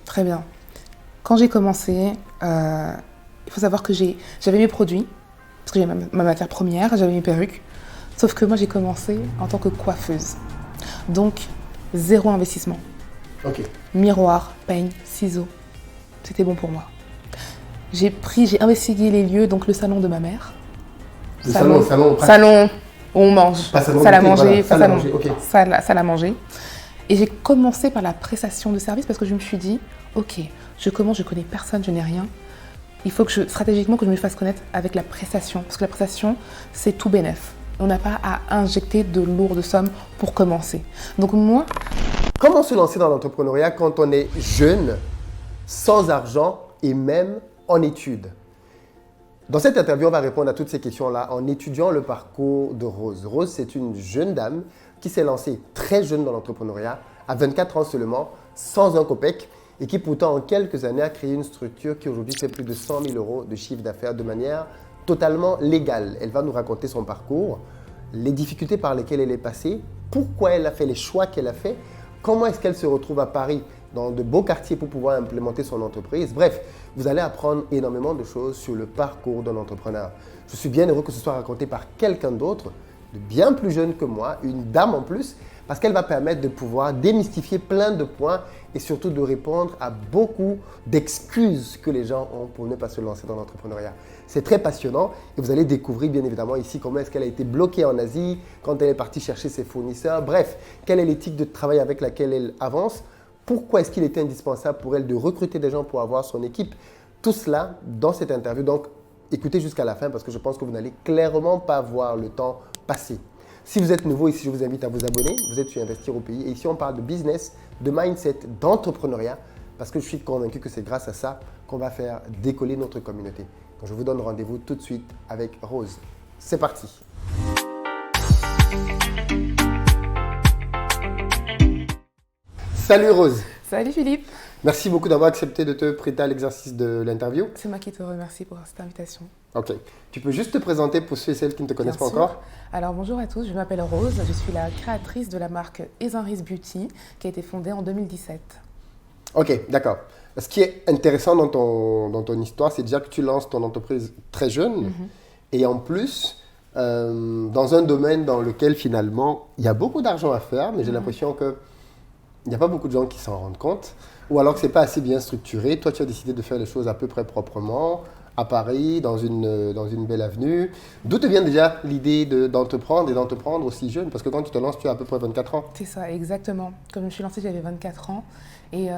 Très bien. Quand j'ai commencé, il faut savoir que j'avais mes produits, parce que j'avais ma matière première, j'avais mes perruques. Sauf que moi, j'ai commencé en tant que coiffeuse. Donc, zéro investissement. Ok. Miroir, peigne, ciseaux. C'était bon pour moi. J'ai investigué les lieux, donc le salon de ma mère. Salon où on mange. Pas salon Salle à de thé, manger, voilà. pas Salle à salon. manger, ok. Salle à manger. Et j'ai commencé par la prestation de service parce que je me suis dit, ok, je commence, je connais personne, je n'ai rien. Il faut que stratégiquement, que je me fasse connaître avec la prestation. Parce que la prestation, c'est tout bénef. On n'a pas à injecter de lourdes sommes pour commencer. Donc moi... Comment se lancer dans l'entrepreneuriat quand on est jeune, sans argent et même en études? Dans cette interview, on va répondre à toutes ces questions-là en étudiant le parcours de Rose. Rose, c'est une jeune dame qui s'est lancée très jeune dans l'entrepreneuriat, à 24 ans seulement, sans un copec, et qui pourtant en quelques années a créé une structure qui aujourd'hui fait plus de 100 000 euros de chiffre d'affaires de manière totalement légale. Elle va nous raconter son parcours, les difficultés par lesquelles elle est passée, pourquoi elle a fait les choix qu'elle a fait, comment est-ce qu'elle se retrouve à Paris dans de beaux quartiers pour pouvoir implémenter son entreprise. Bref, vous allez apprendre énormément de choses sur le parcours d'un entrepreneur. Je suis bien heureux que ce soit raconté par quelqu'un d'autre, de bien plus jeune que moi, une dame en plus, parce qu'elle va permettre de pouvoir démystifier plein de points et surtout de répondre à beaucoup d'excuses que les gens ont pour ne pas se lancer dans l'entrepreneuriat. C'est très passionnant et vous allez découvrir bien évidemment ici comment est-ce qu'elle a été bloquée en Asie, quand elle est partie chercher ses fournisseurs, bref, quelle est l'éthique de travail avec laquelle elle avance, pourquoi est-ce qu'il était indispensable pour elle de recruter des gens pour avoir son équipe. Tout cela dans cette interview, donc écoutez jusqu'à la fin parce que je pense que vous n'allez clairement pas voir le temps passer. Si vous êtes nouveau ici, je vous invite à vous abonner. Vous êtes sur Investir au pays. Et ici, on parle de business, de mindset, d'entrepreneuriat. Parce que je suis convaincu que c'est grâce à ça qu'on va faire décoller notre communauté. Donc, je vous donne rendez-vous tout de suite avec Rose. C'est parti. Salut Rose. Salut Philippe. Merci beaucoup d'avoir accepté de te prêter à l'exercice de l'interview. C'est moi qui te remercie pour cette invitation. Ok. Tu peux juste te présenter pour ceux et celles qui ne te connaissent pas Bien sûr. encore? Alors bonjour à tous, je m'appelle Rose, je suis la créatrice de la marque Ezinris Beauty qui a été fondée en 2017. Ok, d'accord. Ce qui est intéressant dans ton histoire, c'est déjà que tu lances ton entreprise très jeune et en plus, dans un domaine dans lequel finalement, il y a beaucoup d'argent à faire, mais j'ai l'impression qu'il n'y a pas beaucoup de gens qui s'en rendent compte ou alors que ce n'est pas assez bien structuré. Toi, tu as décidé de faire les choses à peu près proprement, à Paris, dans une belle avenue. D'où te vient déjà l'idée d'entreprendre et d'entreprendre aussi jeune? Parce que quand tu te lances, tu as à peu près 24 ans. C'est ça, exactement. Comme je me suis lancée, j'avais 24 ans. Et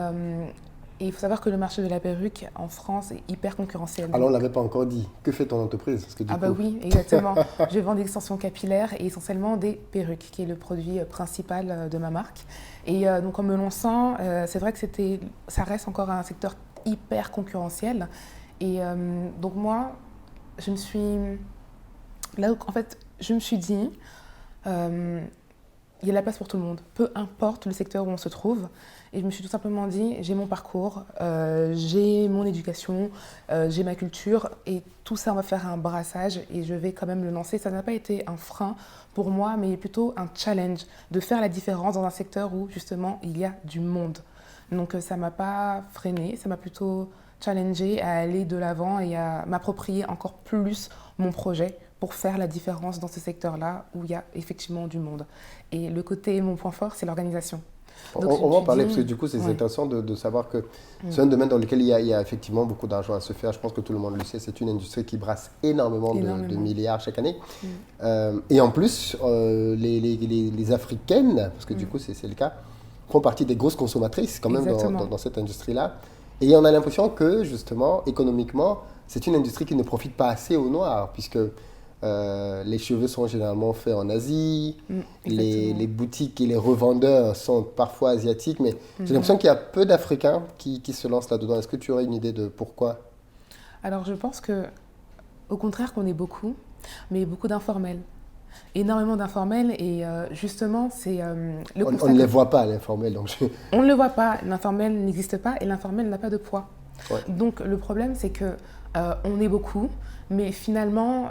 il faut savoir que le marché de la perruque en France est hyper concurrentiel. Alors, on ne l'avait pas encore dit. Que fait ton entreprise? Parce que bah oui, exactement. Je vends des extensions capillaires et essentiellement des perruques, qui est le produit principal de ma marque. Et donc en me lançant, c'est vrai que ça reste encore un secteur hyper concurrentiel. Et donc moi, je me suis dit, il y a de la place pour tout le monde, peu importe le secteur où on se trouve. Et je me suis tout simplement dit, j'ai mon parcours, j'ai mon éducation, j'ai ma culture et tout ça, on va faire un brassage et je vais quand même le lancer. Ça n'a pas été un frein pour moi, mais plutôt un challenge de faire la différence dans un secteur où justement il y a du monde. Donc ça ne m'a pas freiné, ça m'a plutôt challengé à aller de l'avant et à m'approprier encore plus mon projet pour faire la différence dans ce secteur-là où il y a effectivement du monde. Et mon point fort, c'est l'organisation. Donc, on va en parler parce que du coup, c'est intéressant de savoir que c'est un domaine dans lequel il y a effectivement beaucoup d'argent à se faire. Je pense que tout le monde le sait. C'est une industrie qui brasse énormément. De milliards chaque année. Et en plus, les Africaines, parce que du coup, c'est le cas, font partie des grosses consommatrices quand même dans cette industrie-là. Et on a l'impression que justement, économiquement, c'est une industrie qui ne profite pas assez aux Noirs puisque les cheveux sont généralement faits en Asie, les boutiques et les revendeurs sont parfois asiatiques, mais j'ai l'impression qu'il y a peu d'Africains qui se lancent là-dedans. Est-ce que tu aurais une idée de pourquoi? Alors je pense qu'au contraire qu'on est beaucoup, mais beaucoup d'informels. Énormément d'informels et justement c'est le constat. On ne les voit pas, l'informel. On ne le voit pas, l'informel n'existe pas et l'informel n'a pas de poids. Ouais. Donc le problème, c'est que on est beaucoup, mais finalement,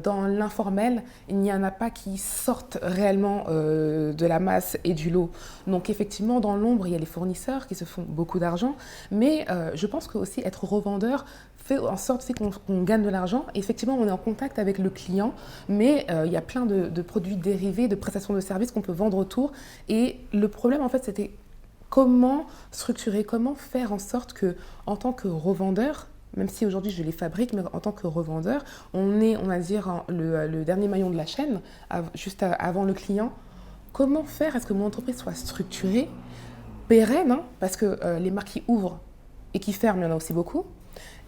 dans l'informel, il n'y en a pas qui sortent réellement de la masse et du lot. Donc effectivement, dans l'ombre, il y a les fournisseurs qui se font beaucoup d'argent, mais je pense que aussi être revendeur fait en sorte qu'on gagne de l'argent. Et effectivement, on est en contact avec le client, mais il y a plein de produits dérivés, de prestations de services qu'on peut vendre autour. Et le problème, en fait, c'était comment structurer, comment faire en sorte que, en tant que revendeur, même si aujourd'hui je les fabrique, mais en tant que revendeur, on est, on va dire, le dernier maillon de la chaîne, juste avant le client. Comment faire à ce que mon entreprise soit structurée, pérenne, hein, parce que les marques qui ouvrent et qui ferment, il y en a aussi beaucoup,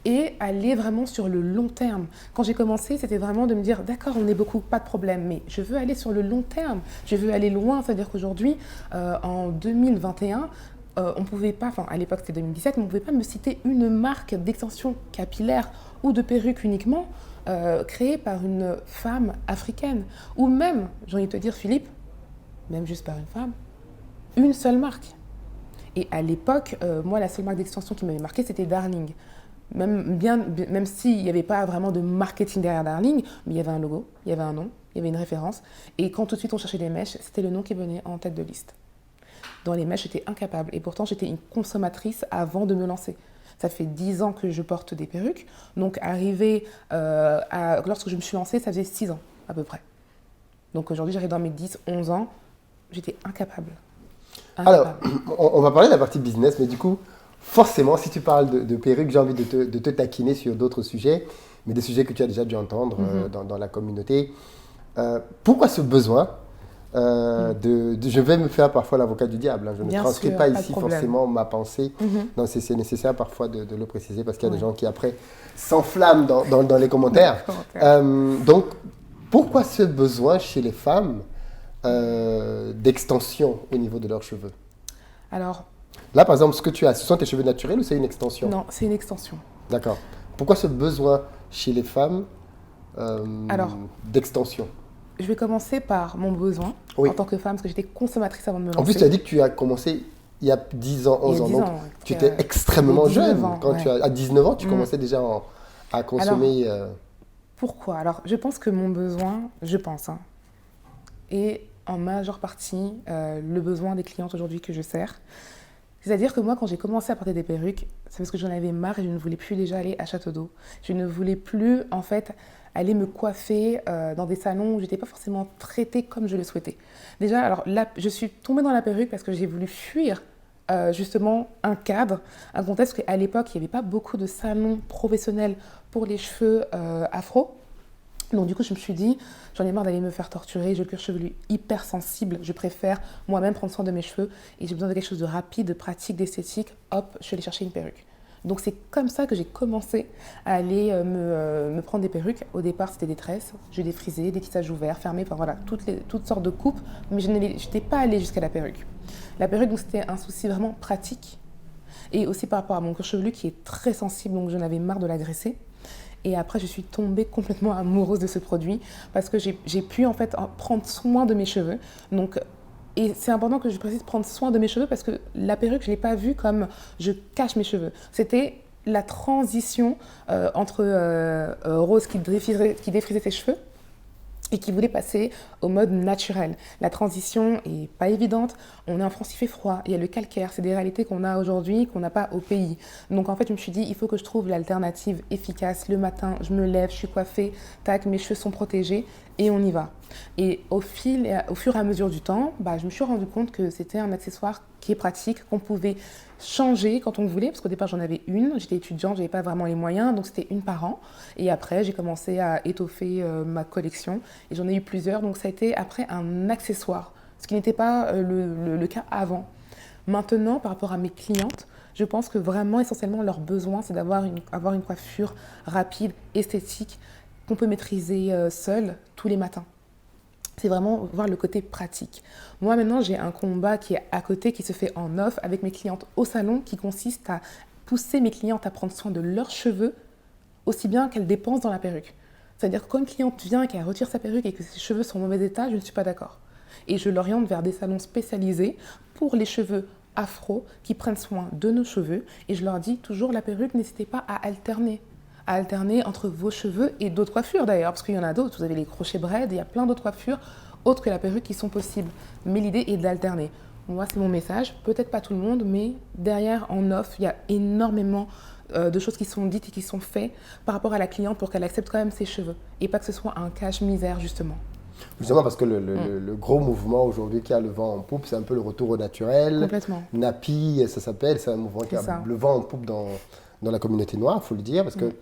et aller vraiment sur le long terme. Quand j'ai commencé, c'était vraiment de me dire, d'accord, on est beaucoup, pas de problème, mais je veux aller sur le long terme, je veux aller loin, c'est-à-dire qu'aujourd'hui, en 2021, on pouvait pas, enfin à l'époque c'était 2017, mais on ne pouvait pas me citer une marque d'extension capillaire ou de perruque uniquement créée par une femme africaine. Ou même, j'ai envie de te dire Philippe, même juste par une femme, une seule marque. Et à l'époque, moi la seule marque d'extension qui m'avait marqué c'était Darling. Même s'il n'y avait pas vraiment de marketing derrière Darling, mais il y avait un logo, il y avait un nom, il y avait une référence. Et quand tout de suite on cherchait des mèches, c'était le nom qui venait en tête de liste. Dans les mèches, j'étais incapable. Et pourtant, j'étais une consommatrice avant de me lancer. Ça fait 10 ans que je porte des perruques. Donc, lorsque je me suis lancée, ça faisait 6 ans à peu près. Donc aujourd'hui, j'arrive dans mes 10, 11 ans. J'étais incapable. Alors, on va parler de la partie business, mais du coup, forcément, si tu parles de perruques, j'ai envie de te taquiner sur d'autres sujets, mais des sujets que tu as déjà dû entendre dans la communauté. Pourquoi ce besoin je vais me faire parfois l'avocat du diable. Hein. Je ne transcris pas ici forcément ma pensée. Non, c'est nécessaire parfois de le préciser parce qu'il y a des gens qui après s'enflamment dans les commentaires. Donc, pourquoi ce besoin chez les femmes d'extension au niveau de leurs cheveux? Alors, là, par exemple, ce que tu as, ce sont tes cheveux naturels ou c'est une extension? Non, c'est une extension. D'accord. Pourquoi ce besoin chez les femmes d'extension? Je vais commencer par mon besoin en tant que femme, parce que j'étais consommatrice avant de me lancer. En plus, tu as dit que tu as commencé il y a 10 ans, 11 ans. Donc, tu étais extrêmement jeune. Quand tu as, à 19 ans, tu commençais déjà à consommer. Alors, pourquoi? Alors, je pense que mon besoin, est en majeure partie le besoin des clientes aujourd'hui que je sers. C'est-à-dire que moi, quand j'ai commencé à porter des perruques, c'est parce que j'en avais marre et je ne voulais plus déjà aller à Château d'Eau. Je ne voulais plus, en fait, aller me coiffer dans des salons où je n'étais pas forcément traitée comme je le souhaitais. Déjà, alors là, je suis tombée dans la perruque parce que j'ai voulu fuir justement un cadre, un contexte, parce qu'à l'époque, il n'y avait pas beaucoup de salons professionnels pour les cheveux afro. Donc du coup, je me suis dit, j'en ai marre d'aller me faire torturer, j'ai le cuir chevelu hyper sensible, je préfère moi-même prendre soin de mes cheveux et j'ai besoin de quelque chose de rapide, de pratique, d'esthétique, hop, je suis allée chercher une perruque. Donc c'est comme ça que j'ai commencé à aller me prendre des perruques. Au départ, c'était des tresses, j'ai des frisés, des tissages ouverts, fermés, enfin voilà, toutes sortes de coupes, mais je n'étais pas allée jusqu'à la perruque. La perruque, donc c'était un souci vraiment pratique et aussi par rapport à mon cuir chevelu qui est très sensible, donc j'en avais marre de l'agresser. Et après, je suis tombée complètement amoureuse de ce produit parce que j'ai pu en fait prendre soin de mes cheveux. Donc, et c'est important que je précise prendre soin de mes cheveux parce que la perruque, je ne l'ai pas vue comme je cache mes cheveux. C'était la transition entre Rose qui défrisait ses cheveux et qui voulait passer au mode naturel. La transition est pas évidente. On est en France, il fait froid, il y a le calcaire. C'est des réalités qu'on a aujourd'hui, qu'on n'a pas au pays. Donc en fait, je me suis dit, il faut que je trouve l'alternative efficace. Le matin, je me lève, je suis coiffée, tac, mes cheveux sont protégés et on y va. Et au fur et à mesure du temps, je me suis rendu compte que c'était un accessoire qui est pratique, qu'on pouvait changer quand on voulait, parce qu'au départ j'en avais une, j'étais étudiante, j'avais pas vraiment les moyens, donc c'était une par an. Et après j'ai commencé à étoffer ma collection et j'en ai eu plusieurs, donc ça a été après un accessoire, ce qui n'était pas le cas avant. Maintenant, par rapport à mes clientes, je pense que vraiment essentiellement leur besoin c'est avoir une coiffure rapide, esthétique, qu'on peut maîtriser seule tous les matins. C'est vraiment voir le côté pratique. Moi, maintenant, j'ai un combat qui est à côté, qui se fait en off avec mes clientes au salon, qui consiste à pousser mes clientes à prendre soin de leurs cheveux aussi bien qu'elles dépensent dans la perruque. C'est-à-dire que quand une cliente vient et qu'elle retire sa perruque et que ses cheveux sont en mauvais état, je ne suis pas d'accord. Et je l'oriente vers des salons spécialisés pour les cheveux afro qui prennent soin de nos cheveux. Et je leur dis toujours, la perruque, n'hésitez pas à alterner. À alterner entre vos cheveux et d'autres coiffures d'ailleurs, parce qu'il y en a d'autres. Vous avez les crochets braid, il y a plein d'autres coiffures autres que la perruque qui sont possibles. Mais l'idée est d'alterner. Moi, c'est mon message. Peut-être pas tout le monde, mais derrière, en off, il y a énormément de choses qui sont dites et qui sont faites par rapport à la cliente pour qu'elle accepte quand même ses cheveux et pas que ce soit un cache-misère, justement. Justement parce que le gros mouvement aujourd'hui qui a le vent en poupe, c'est un peu le retour au naturel. Complètement. Nappy, ça s'appelle, c'est un mouvement qui a le vent en poupe dans la communauté noire, il faut le dire. Parce que,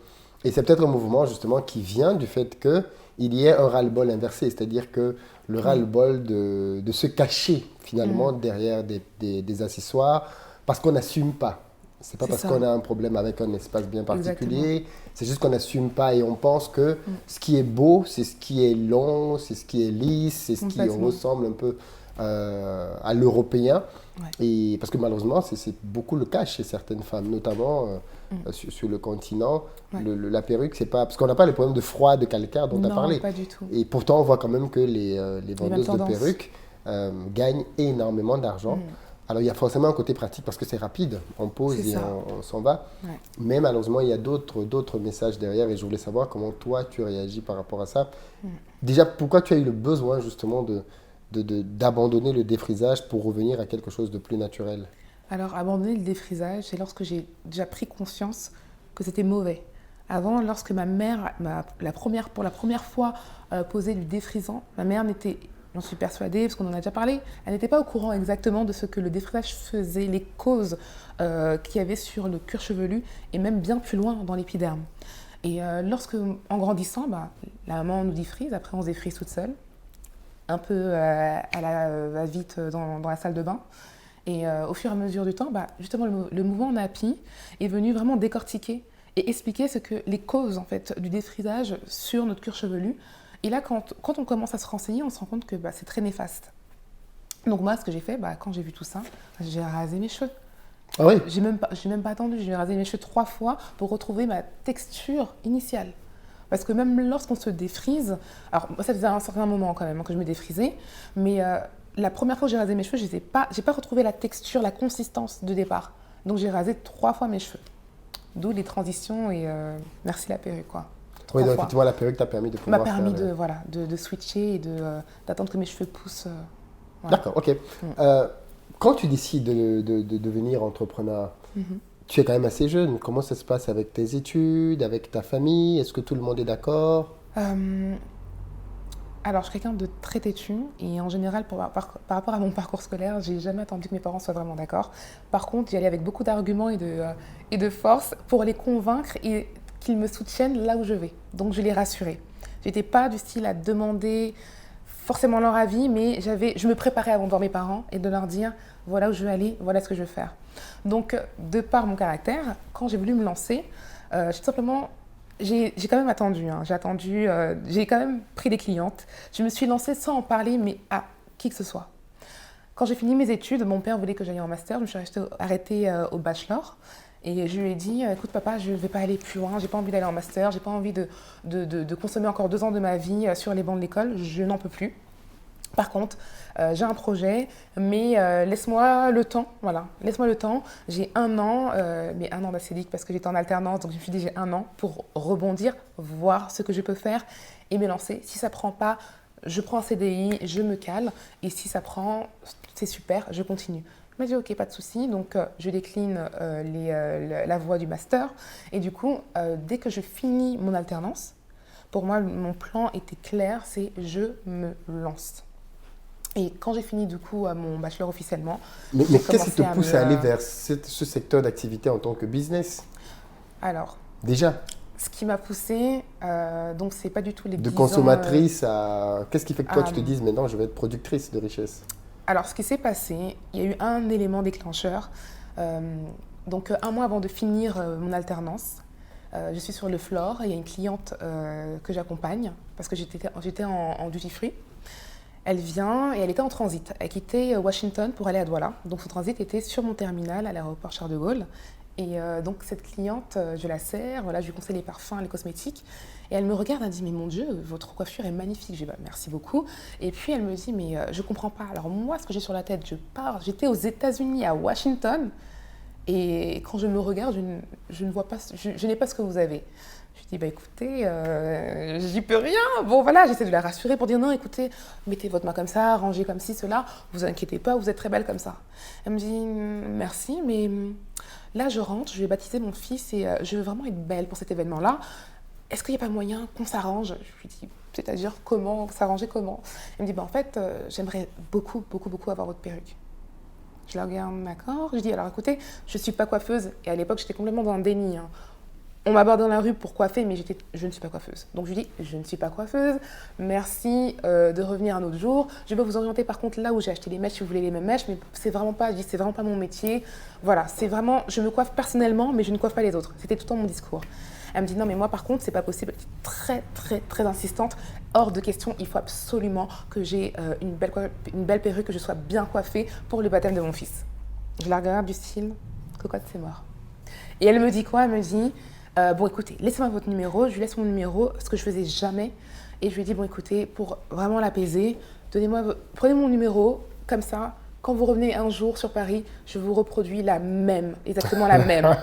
et c'est peut-être un mouvement justement qui vient du fait qu'il y ait un ras-le-bol inversé, c'est-à-dire que le ras-le-bol de se cacher finalement derrière des accessoires parce qu'on n'assume pas. C'est pas parce qu'on a un problème avec un espace bien particulier, c'est juste qu'on n'assume pas et on pense que ce qui est beau, c'est ce qui est long, c'est ce qui est lisse, c'est ce qui ressemble un peu à l'européen. Et parce que malheureusement, c'est beaucoup le cas chez certaines femmes, notamment sur le continent. La perruque, c'est pas... Parce qu'on n'a pas les problèmes de froid, de calcaire dont tu as parlé. Non, pas du tout. Et pourtant, on voit quand même que les vendeuses de perruques gagnent énormément d'argent. Alors, il y a forcément un côté pratique parce que c'est rapide, on pose et on s'en va. Mais malheureusement, il y a d'autres messages derrière et je voulais savoir comment toi, tu réagis par rapport à ça. Déjà, pourquoi tu as eu le besoin justement d'abandonner le défrisage pour revenir à quelque chose de plus naturel? Alors, abandonner le défrisage, c'est lorsque j'ai déjà pris conscience que c'était mauvais. Avant, lorsque ma mère, pour la première fois, posé du défrisant, ma mère n'était... J'en suis persuadée, parce qu'on en a déjà parlé, elle n'était pas au courant exactement de ce que le défrisage faisait, les causes qu'il y avait sur le cuir chevelu et même bien plus loin dans l'épiderme. Et lorsque, en grandissant, la maman nous défrise, après on se défrise toute seule, un peu à la va-vite dans la salle de bain. Et au fur et à mesure du temps, justement, le mouvement Nappy est venu vraiment décortiquer et expliquer ce que les causes en fait, du défrisage sur notre cuir chevelu. Et là, quand on commence à se renseigner, on se rend compte que c'est très néfaste. Donc moi, ce que j'ai fait, quand j'ai vu tout ça, j'ai rasé mes cheveux. Ah oui? J'ai même pas attendu, j'ai rasé mes cheveux 3 fois pour retrouver ma texture initiale. Parce que même lorsqu'on se défrise, alors moi, ça faisait un certain moment quand même que je me défrisais, mais la première fois que j'ai rasé mes cheveux, j'ai pas retrouvé la texture, la consistance de départ. Donc j'ai rasé 3 fois mes cheveux. D'où les transitions et merci la perruque, quoi. Oui, donc effectivement, la perruque t'a permis de pouvoir de switcher et d'attendre que mes cheveux poussent. Voilà. D'accord, ok. Quand tu décides de devenir entrepreneur, tu es quand même assez jeune. Comment ça se passe avec tes études, avec ta famille? Est-ce que tout le monde est d'accord? Alors, je suis quelqu'un de très têtu et en général, par rapport à mon parcours scolaire, j'ai jamais attendu que mes parents soient vraiment d'accord. Par contre, j'y allais avec beaucoup d'arguments et de force pour les convaincre et qu'ils me soutiennent là où je vais. Donc, je les rassurais. Je n'étais pas du style à demander forcément leur avis, mais je me préparais avant de voir mes parents et de leur dire voilà où je veux aller, voilà ce que je veux faire. Donc, de par mon caractère, quand j'ai voulu me lancer, j'ai quand même attendu. J'ai quand même pris des clientes. Je me suis lancée sans en parler, mais à qui que ce soit. Quand j'ai fini mes études, mon père voulait que j'aille en master. Je me suis arrêtée au bachelor. Et je lui ai dit, écoute papa, je ne vais pas aller plus loin, j'ai pas envie d'aller en master, j'ai pas envie de consommer encore 2 ans de ma vie sur les bancs de l'école, je n'en peux plus. Par contre, j'ai un projet, mais laisse-moi le temps, voilà, laisse-moi le temps. J'ai 1 an, mais 1 an d'acédique parce que j'étais en alternance, donc je me suis dit j'ai 1 an pour rebondir, voir ce que je peux faire et me lancer. Si ça prend pas, je prends un CDI, je me cale, et si ça prend, c'est super, je continue. Il m'a dit ok, pas de souci, donc je décline la voie du master. Et du coup, dès que je finis mon alternance, pour moi, mon plan était clair, c'est je me lance. Et quand j'ai fini du coup mon bachelor officiellement... Mais qu'est-ce qui te pousse à aller vers ce secteur d'activité en tant que business? Alors... Déjà? Ce qui m'a poussée, donc c'est pas du tout les 10 ans... De consommatrice à... Qu'est-ce qui fait que toi tu te dises maintenant je vais être productrice de richesse? Alors, ce qui s'est passé, il y a eu un élément déclencheur. Donc, 1 mois avant de finir mon alternance, je suis sur le floor et il y a une cliente que j'accompagne parce que j'étais en duty free. Elle vient et elle était en transit. Elle quittait Washington pour aller à Douala. Donc, son transit était sur mon terminal à l'aéroport Charles de Gaulle. Et donc cette cliente, je la sers, voilà, je lui conseille les parfums, les cosmétiques. Et elle me regarde, elle me dit, mais mon Dieu, votre coiffure est magnifique. Je dis, bah, merci beaucoup. Et puis elle me dit, mais je comprends pas. Alors moi, ce que j'ai sur la tête, j'étais aux États-Unis, à Washington. Et quand je me regarde, je ne vois pas, je n'ai pas ce que vous avez. Je lui dis, bah écoutez, j'y peux rien. Bon voilà, j'essaie de la rassurer pour dire, non, écoutez, mettez votre main comme ça, rangez comme ci, cela. Vous inquiétez pas, vous êtes très belle comme ça. Elle me dit, merci, mais là je rentre, je vais baptiser mon fils et je veux vraiment être belle pour cet événement-là. Est-ce qu'il n'y a pas moyen qu'on s'arrange? Je lui dis, c'est-à-dire comment, s'arranger comment? Elle me dit, bah en fait, j'aimerais beaucoup, beaucoup, beaucoup avoir votre perruque. Je la regarde, d'accord. Je dis, alors écoutez, je ne suis pas coiffeuse. Et à l'époque, j'étais complètement dans le déni. Hein. On m'aborde dans la rue pour coiffer, mais je ne suis pas coiffeuse. Donc je lui dis, je ne suis pas coiffeuse. Merci de revenir un autre jour. Je vais vous orienter par contre là où j'ai acheté les mèches si vous voulez les mêmes mèches, mais c'est vraiment pas, je dis, c'est vraiment pas mon métier. Voilà, c'est vraiment, je me coiffe personnellement, mais je ne coiffe pas les autres. C'était tout le temps mon discours. Elle me dit non, mais moi par contre, c'est pas possible. Elle est très, très, très insistante. Hors de question, il faut absolument que j'ai une belle perruque, que je sois bien coiffée pour le baptême de mon fils. Je la regarde du style, cocotte, c'est mort. Et elle me dit quoi? Elle me dit, bon écoutez, laissez-moi votre numéro. Je lui laisse mon numéro, ce que je faisais jamais. Et je lui dis, bon écoutez, pour vraiment l'apaiser, prenez mon numéro, comme ça, quand vous revenez un jour sur Paris, je vous reproduis la même, exactement la même.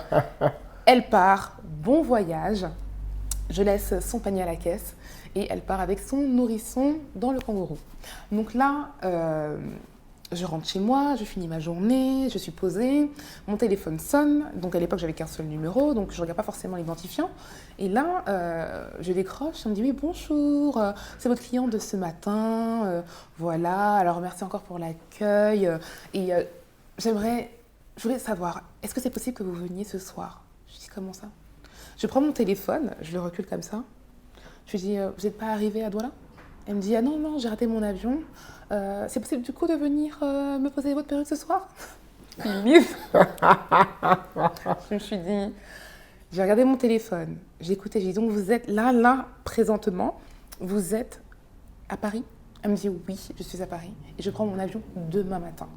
Elle part, bon voyage, je laisse son panier à la caisse et elle part avec son nourrisson dans le kangourou. Donc là, je rentre chez moi, je finis ma journée, je suis posée, mon téléphone sonne, donc à l'époque j'avais qu'un seul numéro, donc je ne regarde pas forcément l'identifiant. Et là, je décroche, on me dit oui bonjour, c'est votre client de ce matin, voilà, alors merci encore pour l'accueil. Et je voulais savoir, est-ce que c'est possible que vous veniez ce soir? Je dis comment ça? Je prends mon téléphone, je le recule comme ça. Je lui dis, vous n'êtes pas arrivé à Douala? Elle me dit, ah non, non, j'ai raté mon avion. C'est possible du coup de venir me poser votre perruque ce soir? Je me suis dit, j'ai regardé mon téléphone, j'ai écouté, j'ai dit, donc vous êtes là, présentement, vous êtes à Paris? Elle me dit, oui, je suis à Paris et je prends mon avion demain matin.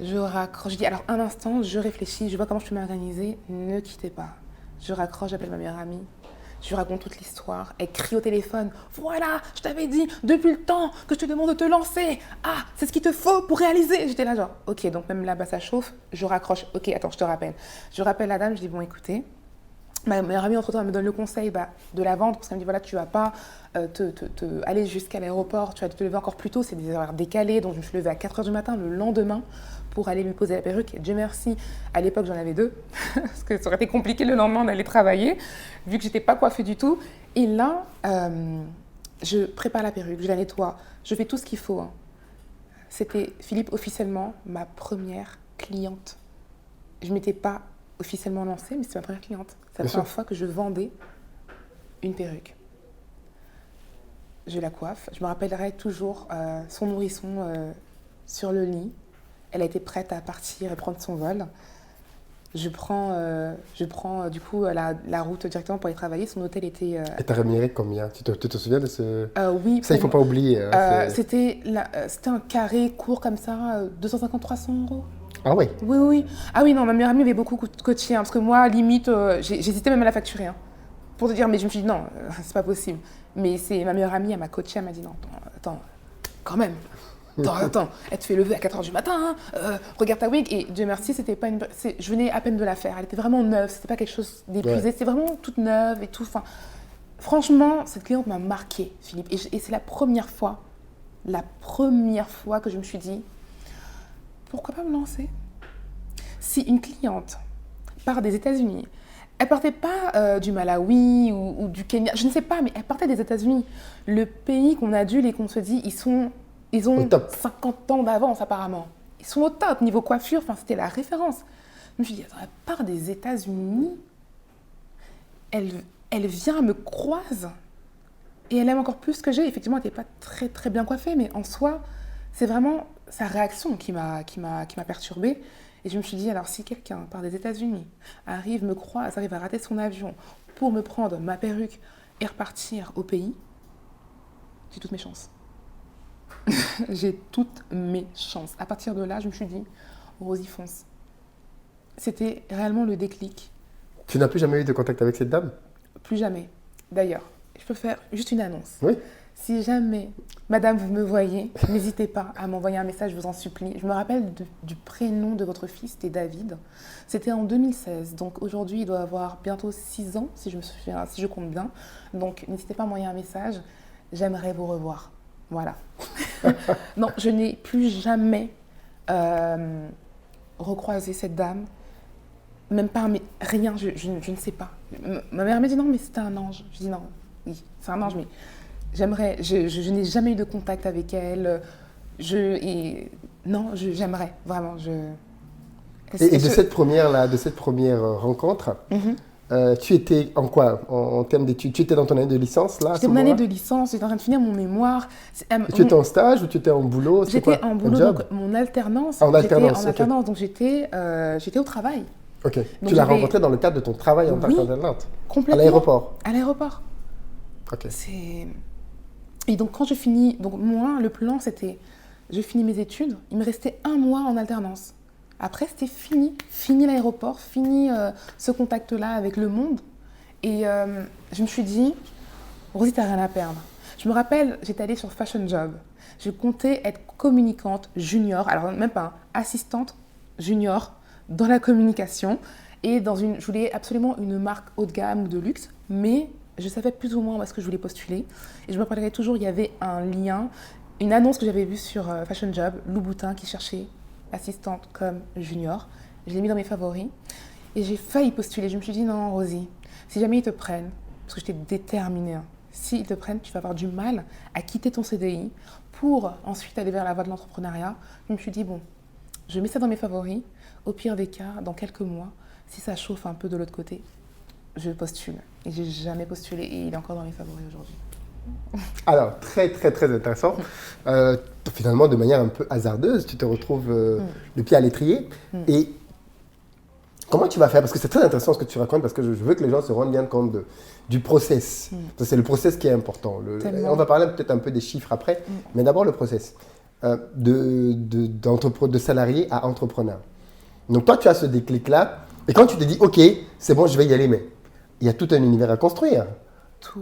Je raccroche, je dis alors un instant, je réfléchis, je vois comment je peux m'organiser, ne quittez pas. Je raccroche, j'appelle ma meilleure amie, je lui raconte toute l'histoire, elle crie au téléphone, voilà, je t'avais dit depuis le temps que je te demande de te lancer, ah, c'est ce qu'il te faut pour réaliser. J'étais là genre, ok, donc même là-bas ça chauffe, je raccroche, ok, attends, je te rappelle. Je rappelle la dame, je dis bon écoutez, ma meilleure amie, entre-temps, elle me donne le conseil de la vendre parce qu'elle me dit voilà, tu vas pas aller jusqu'à l'aéroport, tu vas te lever encore plus tôt, c'est des horaires décalés, donc je me suis levée à 4h du matin le lendemain pour aller lui poser la perruque. Et Dieu merci, à l'époque j'en avais 2, parce que ça aurait été compliqué le lendemain d'aller travailler, vu que j'étais pas coiffée du tout. Et là, je prépare la perruque, je la nettoie, je fais tout ce qu'il faut. Hein. C'était, Philippe, officiellement ma première cliente. Je ne m'étais pas officiellement lancée, mais c'est ma première cliente. C'est la première fois que je vendais une perruque. Je la coiffe. Je me rappellerai toujours son nourrisson sur le lit. Elle a été prête à partir et prendre son vol. Je prends du coup la route directement pour aller travailler. Son hôtel était... Et t'as rémunéré combien? Tu te souviens de ce... Oui. Ça, il ne faut pas oublier. C'était un carré court comme ça, 250-300 €. Ah oui? Oui, oui. Ah oui, non, ma meilleure amie avait beaucoup coaché, hein, parce que moi, limite, j'hésitais même à la facturer. Hein, pour te dire, mais je me suis dit, non, c'est pas possible. Mais c'est ma meilleure amie, elle m'a coaché, elle m'a dit, non, attends, quand même. Attends, elle te fait lever à 4h du matin, regarde ta wig. Et Dieu merci, c'était pas je venais à peine de la faire. Elle était vraiment neuve, c'était pas quelque chose d'épuisé, ouais. C'était vraiment toute neuve et tout. Enfin, franchement, cette cliente m'a marquée, Philippe. Et c'est la première fois que je me suis dit, pourquoi pas me lancer? Si une cliente part des États-Unis, elle partait pas du Malawi ou du Kenya, je ne sais pas, mais elle partait des États-Unis. Le pays qu'on adule et qu'on se dit, ils ont 50 ans d'avance apparemment. Ils sont au top niveau coiffure, enfin c'était la référence. Je me suis dit, attends, elle part des États-Unis, elle vient, me croise et elle aime encore plus que j'ai. Effectivement, elle n'était pas très très bien coiffée, mais en soi, c'est vraiment sa réaction qui m'a perturbée. Et je me suis dit, alors si quelqu'un par des États-Unis arrive, me croise, arrive à rater son avion pour me prendre ma perruque et repartir au pays, j'ai toutes mes chances. J'ai toutes mes chances. À partir de là, je me suis dit, Rosie, fonce. c'était réellement le déclic. Tu n'as plus jamais eu de contact avec cette dame? Plus jamais. D'ailleurs, je peux faire juste une annonce. Oui. Si jamais, madame, vous me voyez, n'hésitez pas à m'envoyer un message, je vous en supplie. Je me rappelle du prénom de votre fils, c'était David. C'était en 2016, donc aujourd'hui, il doit avoir bientôt 6 ans, si je me souviens, si je compte bien. Donc, n'hésitez pas à m'envoyer un message, j'aimerais vous revoir. Voilà. Non, je n'ai plus jamais recroisé cette dame, même pas, mais rien, je ne sais pas. Ma mère m'a dit non, mais c'était un ange. Je dis non, oui, c'est un ange, mais j'aimerais, je n'ai jamais eu de contact avec elle. Non, j'aimerais, vraiment. Et de cette première rencontre, tu étais en quoi en termes d'études? Tu étais dans ton année de licence là? J'étais en année de licence, j'étais en train de finir mon mémoire. Tu étais en stage ou tu étais en boulot? J'étais en boulot, donc mon alternance. En alternance, j'étais en alternance, donc j'étais au travail. Ok. Donc tu l'as rencontré dans le cadre de ton travail en tant qu'alternante? Complètement. À l'aéroport? À l'aéroport. Ok. Et donc quand je finis, donc moi le plan c'était, je finis mes études, il me restait 1 mois en alternance. Après c'était fini l'aéroport, fini ce contact-là avec le monde. Et je me suis dit, Rosie, t'as rien à perdre. Je me rappelle, j'étais allée sur Fashion Job. Je comptais être communicante junior, alors même pas, assistante junior dans la communication. Et je voulais absolument une marque haut de gamme ou de luxe, mais je savais plus ou moins où est-ce que je voulais postuler. Et je me rappellerai toujours, il y avait un lien, une annonce que j'avais vue sur Fashion Job, Louboutin qui cherchait assistante comme junior. Je l'ai mis dans mes favoris et j'ai failli postuler. Je me suis dit non, Rosie, si jamais ils te prennent, parce que j'étais déterminée, s'ils te prennent, tu vas avoir du mal à quitter ton CDI pour ensuite aller vers la voie de l'entrepreneuriat. Je me suis dit bon, je mets ça dans mes favoris. Au pire des cas, dans quelques mois, si ça chauffe un peu de l'autre côté, je postule. Et j'ai jamais postulé et il est encore dans mes favoris aujourd'hui. Alors, très, très, très intéressant. Finalement, de manière un peu hasardeuse, tu te retrouves le pied à l'étrier. Et comment tu vas faire? Parce que c'est très intéressant ce que tu racontes, parce que je veux que les gens se rendent bien compte du process. C'est le process qui est important. On va parler peut-être un peu des chiffres après, mais d'abord le process. De salarié à entrepreneur. Donc toi, tu as ce déclic-là. Et quand tu te dis, OK, c'est bon, je vais y aller, mais il y a tout un univers à construire.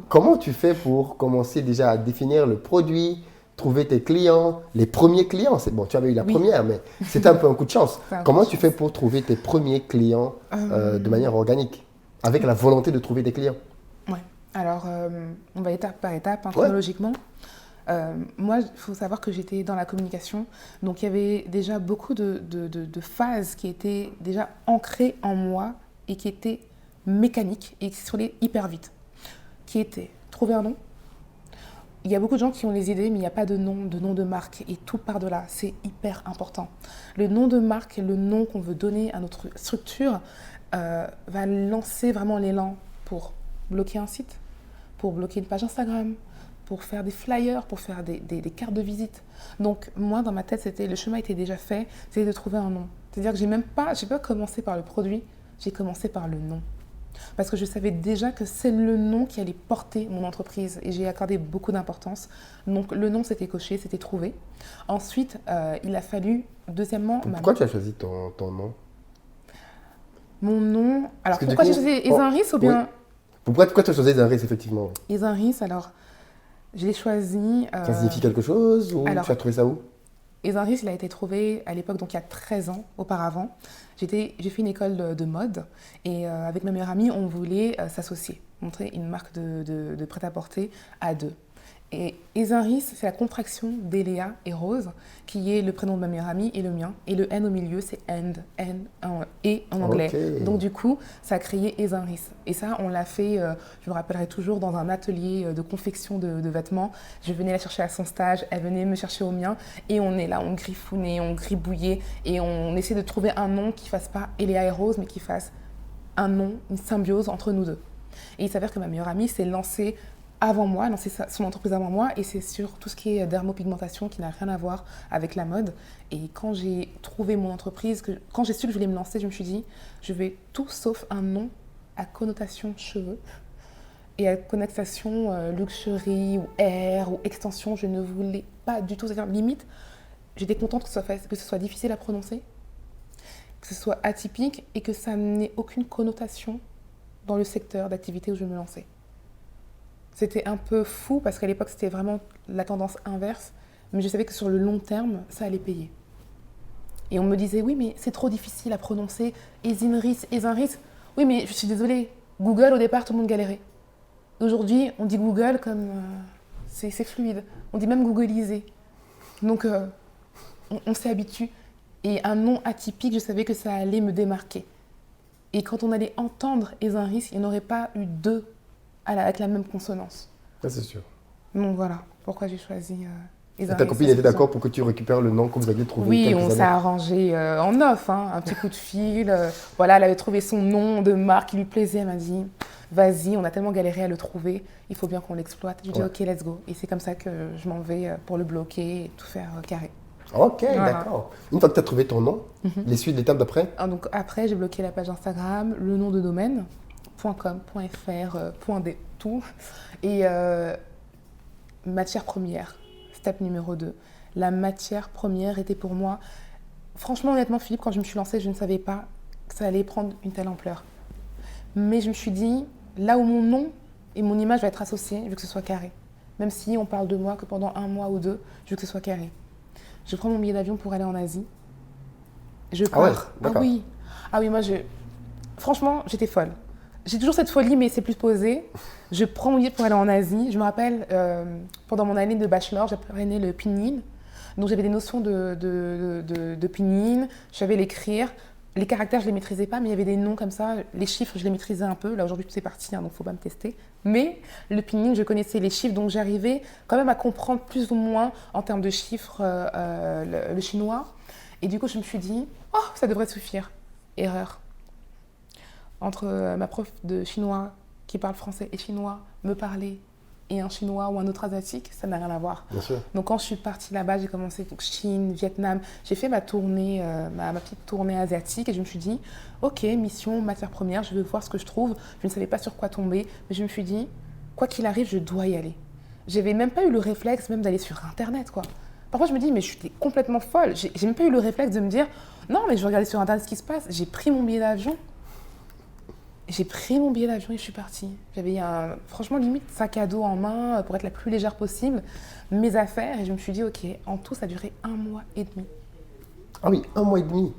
Comment tu fais pour commencer déjà à définir le produit, trouver tes clients, les premiers clients? C'est bon, tu avais eu la première, mais c'était un peu un coup de chance. Comment tu fais pour trouver tes premiers clients de manière organique, avec la volonté de trouver des clients? Ouais. Alors, on va étape par étape, chronologiquement. Moi, il faut savoir que j'étais dans la communication, donc il y avait déjà beaucoup de phases qui étaient déjà ancrées en moi et qui étaient mécaniques et qui se allaient hyper vite. Qui était trouver un nom. Il y a beaucoup de gens qui ont les idées, mais il n'y a pas de nom de marque, et tout part de là. C'est hyper important. Le nom de marque, le nom qu'on veut donner à notre structure, va lancer vraiment l'élan pour bloquer un site, pour bloquer une page Instagram, pour faire des flyers, pour faire des cartes de visite. Donc moi, dans ma tête, le chemin était déjà fait, c'était de trouver un nom. C'est-à-dire que j'ai pas commencé par le produit, j'ai commencé par le nom. Parce que je savais déjà que c'est le nom qui allait porter mon entreprise et j'ai accordé beaucoup d'importance. Donc le nom c'était coché, c'était trouvé. Ensuite, il a fallu, deuxièmement... Pourquoi tu as choisi ton nom? Mon nom... Alors pourquoi j'ai choisi Ezanris ou bien... Oui. Pourquoi tu as choisi Ezanris effectivement? Ezanris, alors je l'ai choisi... Ça signifie quelque chose ou tu as trouvé ça où? Ezanris, il a été trouvé à l'époque, donc il y a 13 ans auparavant. J'ai fait une école de mode et avec ma meilleure amie, on voulait s'associer, montrer une marque de prêt-à-porter à deux. Et Ezanris, c'est la contraction d'Eléa et Rose, qui est le prénom de ma meilleure amie et le mien. Et le N au milieu, c'est et en anglais. Okay. Donc du coup, ça a créé Ezanris. Et ça, on l'a fait, je me rappellerai toujours, dans un atelier de confection de vêtements. Je venais la chercher à son stage, elle venait me chercher au mien. Et on est là, on griffonnait, on gribouillait. Et on essaie de trouver un nom qui ne fasse pas Eléa et Rose, mais qui fasse un nom, une symbiose entre nous deux. Et il s'avère que ma meilleure amie s'est lancée avant moi, lancé son entreprise avant moi, et c'est sur tout ce qui est dermopigmentation qui n'a rien à voir avec la mode. Et quand j'ai trouvé mon entreprise, quand j'ai su que je voulais me lancer, je me suis dit, je vais tout sauf un nom à connotation cheveux et à connotation luxury ou air ou extension. Je ne voulais pas du tout, c'est-à-dire limite, j'étais contente que ce soit difficile à prononcer que ce soit atypique et que ça n'ait aucune connotation dans le secteur d'activité où je me lançais. C'était un peu fou parce qu'à l'époque, c'était vraiment la tendance inverse, mais je savais que sur le long terme, ça allait payer. Et on me disait, oui, mais c'est trop difficile à prononcer, Ezinris. Oui, mais je suis désolée, Google, au départ, tout le monde galérait. Aujourd'hui, on dit Google comme... c'est fluide. On dit même Googleiser. Donc, on s'y habitue. Et un nom atypique, je savais que ça allait me démarquer. Et quand on allait entendre Ezinris, il n'y en aurait pas eu deux avec la même consonance. Ça, c'est sûr. Donc voilà pourquoi j'ai choisi Ezinris. Ta copine était d'accord pour que tu récupères le nom que vous aviez trouvé? Oui, on s'est arrangé en off, hein, un petit coup de fil. Voilà, elle avait trouvé son nom de marque qui lui plaisait. Elle m'a dit, vas-y, on a tellement galéré à le trouver, il faut bien qu'on l'exploite. Je lui ai dit, ok, let's go. Et c'est comme ça que je m'en vais pour le bloquer et tout faire carré. Ok, voilà. D'accord. Une fois que tu as trouvé ton nom, les suites d'étapes d'après? Donc après, j'ai bloqué la page Instagram, le nom de domaine, .com, .fr, .d, tout. Et matière première, step numéro 2. La matière première était pour moi... Franchement, honnêtement, Philippe, quand je me suis lancée, je ne savais pas que ça allait prendre une telle ampleur. Mais je me suis dit, là où mon nom et mon image va être associés, je veux que ce soit carré. Même si on parle de moi que pendant 1 mois ou 2, je veux que ce soit carré. Je prends mon billet d'avion pour aller en Asie. Je pars. Ah ouais, d'accord. Ah oui, moi, franchement, j'étais folle. J'ai toujours cette folie, mais c'est plus posé. Je prends mon billet pour aller en Asie. Je me rappelle, pendant mon année de bachelor, j'apprenais le pinyin. Donc, j'avais des notions de pinyin. Je savais l'écrire. Les caractères, je ne les maîtrisais pas, mais il y avait des noms comme ça. Les chiffres, je les maîtrisais un peu. Là, aujourd'hui, tout est parti, hein, donc il ne faut pas me tester. Mais le pinyin, je connaissais les chiffres, donc j'arrivais quand même à comprendre plus ou moins, en termes de chiffres, le chinois. Et du coup, je me suis dit, oh, ça devrait suffire. Erreur. Entre ma prof de chinois qui parle français et chinois me parler et un chinois ou un autre asiatique, ça n'a rien à voir. Bien sûr. Donc quand je suis partie là-bas, j'ai commencé donc Chine, Vietnam. J'ai fait ma tournée, ma petite tournée asiatique et je me suis dit, ok, mission, matière première, je veux voir ce que je trouve. Je ne savais pas sur quoi tomber, mais je me suis dit, quoi qu'il arrive, je dois y aller. J'avais même pas eu le réflexe même d'aller sur Internet, quoi. Parfois, je me dis, mais je suis complètement folle. J'ai même pas eu le réflexe de me dire, non, mais je vais regarder sur Internet ce qui se passe. J'ai pris mon billet d'avion. Et je suis partie. J'avais franchement, limite, sac à dos en main pour être la plus légère possible, mes affaires. Et je me suis dit, ok, en tout, ça a duré 1 mois et demi. Ah oui, 1 mois et demi.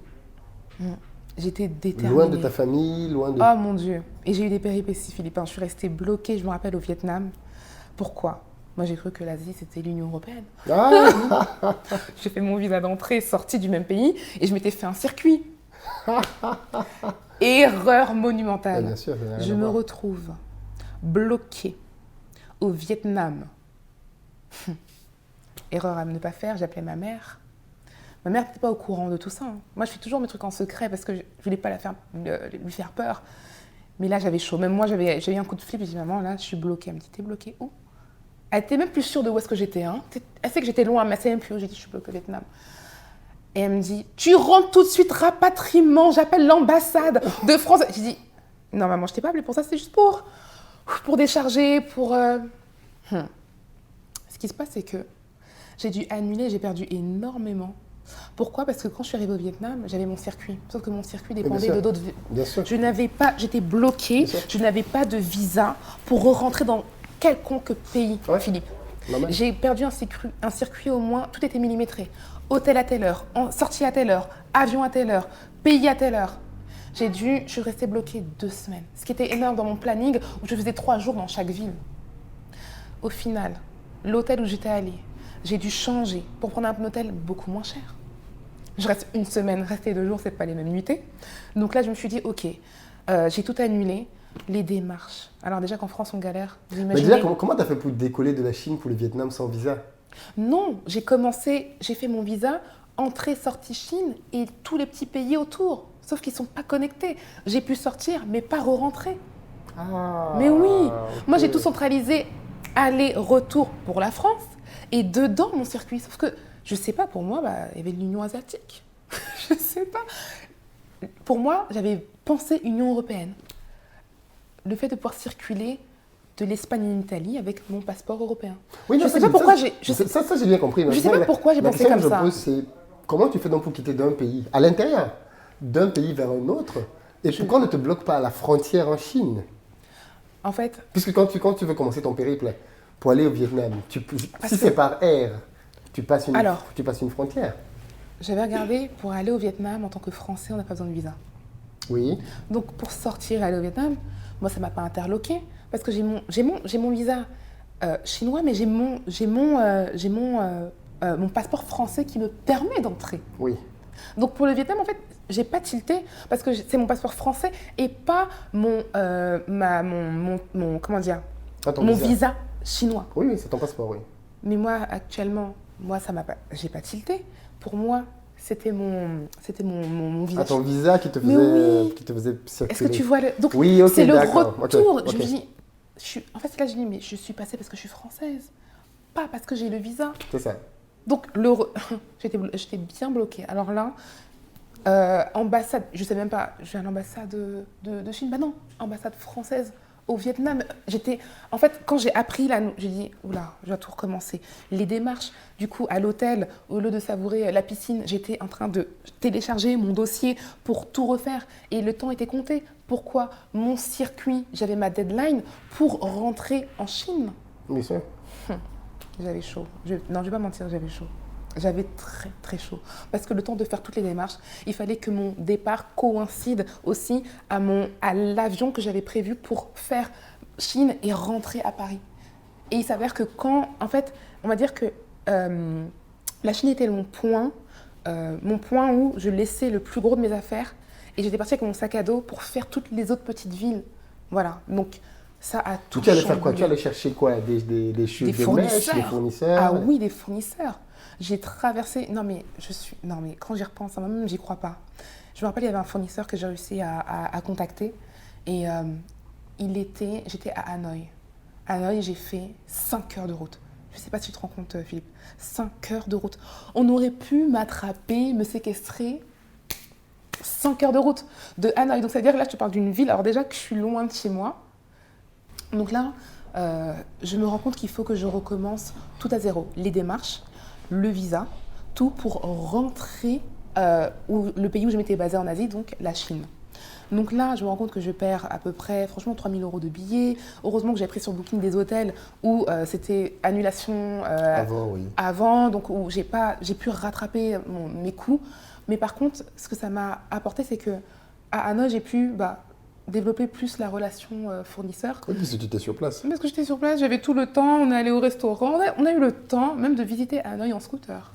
J'étais déterminée. Loin de ta famille, loin de... Oh mon Dieu. Et j'ai eu des péripéties, Philippe. Je suis restée bloquée, je me rappelle, au Vietnam. Pourquoi ? Moi, j'ai cru que l'Asie, c'était l'Union européenne. Ah J'ai fait mon visa d'entrée, sortie du même pays, et je m'étais fait un circuit. Erreur monumentale. Bien sûr, je me retrouve bloquée au Vietnam. Erreur à ne pas faire, j'appelais ma mère. Ma mère n'était pas au courant de tout ça. Moi, je fais toujours mes trucs en secret parce que je ne voulais pas lui faire peur. Mais là, j'avais chaud. Même moi, j'ai eu un coup de flip. J'ai dit, maman, là, je suis bloquée. Elle me dit, t'es bloquée où? Elle était même plus sûre de où est-ce que j'étais. Hein. Elle sait que j'étais loin, mais elle ne savait même plus où. J'ai dit, je suis bloquée au Vietnam. Et elle me dit, tu rentres tout de suite, rapatriement, j'appelle l'ambassade de France. J'ai dit, non maman, je t'ai pas appelé pour ça, c'est juste pour décharger, pour... Ce qui se passe, c'est que j'ai dû annuler, j'ai perdu énormément. Pourquoi? Parce que quand je suis arrivée au Vietnam, j'avais mon circuit. Sauf que mon circuit dépendait de d'autres... Bien sûr. Je n'avais pas, j'étais bloquée, je n'avais pas de visa pour rentrer dans quelconque pays, Philippe. J'ai perdu un circuit au moins, tout était millimétré. Hôtel à telle heure, sortie à telle heure, avion à telle heure, pays à telle heure. Je suis restée bloquée 2 semaines, ce qui était énorme dans mon planning où je faisais 3 jours dans chaque ville. Au final, l'hôtel où j'étais allée, j'ai dû changer pour prendre un hôtel beaucoup moins cher. Je reste 1 semaine, rester 2 jours, c'est pas les mêmes nuitées. Donc là, je me suis dit, ok, j'ai tout annulé, les démarches. Alors déjà qu'en France, on galère, vous imaginez... Mais déjà, comment tu as fait pour décoller de la Chine pour le Vietnam sans visa? Non, j'ai fait mon visa, entrée-sortie Chine et tous les petits pays autour. Sauf qu'ils ne sont pas connectés. J'ai pu sortir, mais pas re-rentrer. Ah, mais oui, okay. Moi j'ai tout centralisé, aller-retour pour la France et dedans mon circuit. Sauf que, je sais pas, pour moi, il y avait l'Union asiatique. Je sais pas. Pour moi, j'avais pensé Union européenne. Le fait de pouvoir circuler de l'Espagne et l'Italie avec mon passeport européen. Oui, non, je sais pas pourquoi j'ai... Ça, j'ai bien compris. Je sais pas pourquoi j'ai pensé comme ça. La question que je pose, c'est comment tu fais donc pour quitter d'un pays à l'intérieur d'un pays vers un autre. Et pourquoi on ne te bloque pas à la frontière en Chine? En fait, Puisque quand tu veux commencer ton périple pour aller au Vietnam, si c'est par air, tu passes une frontière. j'avais regardé, pour aller au Vietnam en tant que Français, on n'a pas besoin de visa. Oui. Donc pour sortir et aller au Vietnam, moi ça m'a pas interloqué parce que j'ai mon visa chinois, mais mon passeport français qui me permet d'entrer. Oui. Donc pour le Vietnam, en fait, j'ai pas tilté parce que c'est mon passeport français et pas comment dire, mon visa chinois. Oui, oui, c'est ton passeport, oui. Mais moi actuellement, j'ai pas tilté. Pour moi, c'était mon visa. Ah, ton visa qui te faisait circuler. Est-ce que tu vois donc oui, okay, c'est le retour. Okay. Je me dis, en fait là je dis mais je suis passée parce que je suis française, pas parce que j'ai le visa. C'est ça. Donc j'étais bien bloquée. Alors là, ambassade, je sais même pas, j'ai une ambassade de Chine. Bah non, ambassade française au Vietnam. En fait, quand j'ai appris j'ai dit, oula, je dois tout recommencer. Les démarches, du coup, à l'hôtel, au lieu de savourer la piscine, j'étais en train de télécharger mon dossier pour tout refaire. Et le temps était compté. Pourquoi mon circuit, j'avais ma deadline pour rentrer en Chine. Bien sûr. J'avais chaud. Non, je vais pas mentir, j'avais chaud. J'avais très très chaud. Parce que le temps de faire toutes les démarches, il fallait que mon départ coïncide aussi à l'avion que j'avais prévu pour faire Chine et rentrer à Paris. Et il s'avère que en fait, on va dire que la Chine était mon point où je laissais le plus gros de mes affaires et j'étais partie avec mon sac à dos pour faire toutes les autres petites villes. Voilà, donc ça a tout changé. Tu allais faire quoi? Tu allais chercher quoi? Des fournisseurs? Ah oui, des fournisseurs. J'ai traversé. Non mais quand j'y repense, moi-même, j'y crois pas. Je me rappelle, il y avait un fournisseur que j'ai réussi à contacter et j'étais à Hanoï. À Hanoï, j'ai fait 5 heures de route. Je ne sais pas si tu te rends compte, Philippe. 5 heures de route. On aurait pu m'attraper, me séquestrer. 5 heures de route de Hanoï. Donc, c'est-à-dire que là, je te parle d'une ville. Alors déjà que je suis loin de chez moi. Donc là, je me rends compte qu'il faut que je recommence tout à zéro. Les démarches, le visa, tout pour rentrer le pays où je m'étais basée en Asie, donc la Chine. Donc là, je me rends compte que je perds à peu près, franchement, 3 000 € de billets. Heureusement que j'ai pris sur Booking des hôtels où c'était annulation avant, donc où j'ai pu rattraper mes coûts. Mais par contre, ce que ça m'a apporté, c'est qu'à Hanoï, j'ai pu développer plus la relation fournisseur. Oui, parce que tu étais sur place. Parce que j'étais sur place, j'avais tout le temps, on est allé au restaurant, on a eu le temps même de visiter Hanoï en scooter.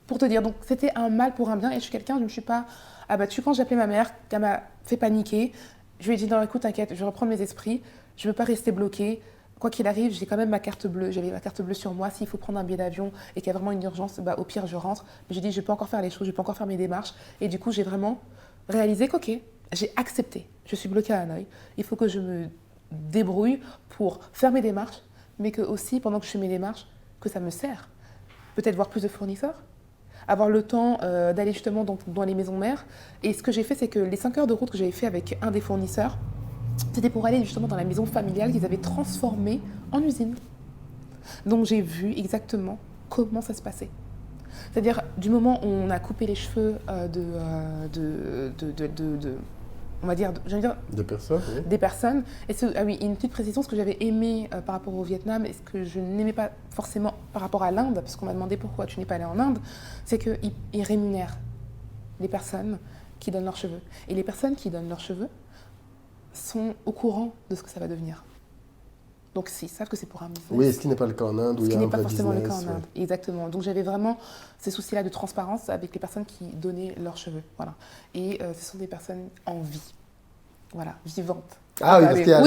Pour te dire, donc c'était un mal pour un bien et je suis quelqu'un, je ne me suis pas abattue. Quand j'ai appelé ma mère, qu'elle m'a fait paniquer, je lui ai dit non, écoute, t'inquiète, je vais reprendre mes esprits, je ne veux pas rester bloquée. Quoi qu'il arrive, j'ai quand même ma carte bleue, j'avais ma carte bleue sur moi. S'il faut prendre un billet d'avion et qu'il y a vraiment une urgence, au pire, je rentre. Mais j'ai dit, je peux encore faire les choses, je peux encore faire mes démarches. Et du coup, j'ai vraiment réalisé qu'ok, j'ai accepté. Je suis bloquée à Hanoï. Il faut que je me débrouille pour faire mes démarches, mais que aussi, pendant que je fais mes démarches, que ça me sert. Peut-être voir plus de fournisseurs, avoir le temps d'aller justement dans les maisons mères. Et ce que j'ai fait, c'est que les 5 heures de route que j'avais fait avec un des fournisseurs, c'était pour aller justement dans la maison familiale qu'ils avaient transformée en usine. Donc j'ai vu exactement comment ça se passait. C'est-à-dire du moment où on a coupé les cheveux on va dire, des personnes, oui. Des personnes. Une petite précision, ce que j'avais aimé par rapport au Vietnam et ce que je n'aimais pas forcément par rapport à l'Inde, parce qu'on m'a demandé pourquoi tu n'es pas allé en Inde, c'est qu'ils rémunèrent les personnes qui donnent leurs cheveux. Et les personnes qui donnent leurs cheveux sont au courant de ce que ça va devenir. Donc ils savent que c'est pour un business. Oui, ce qui n'est pas le cas en Inde, où il y a un vrai business. Ce qui n'est pas forcément le cas en Inde, exactement. Donc j'avais vraiment ces soucis-là de transparence avec les personnes qui donnaient leurs cheveux. Voilà. Et ce sont des personnes en vie. Voilà, vivantes. Ah oui, parce qu'il y a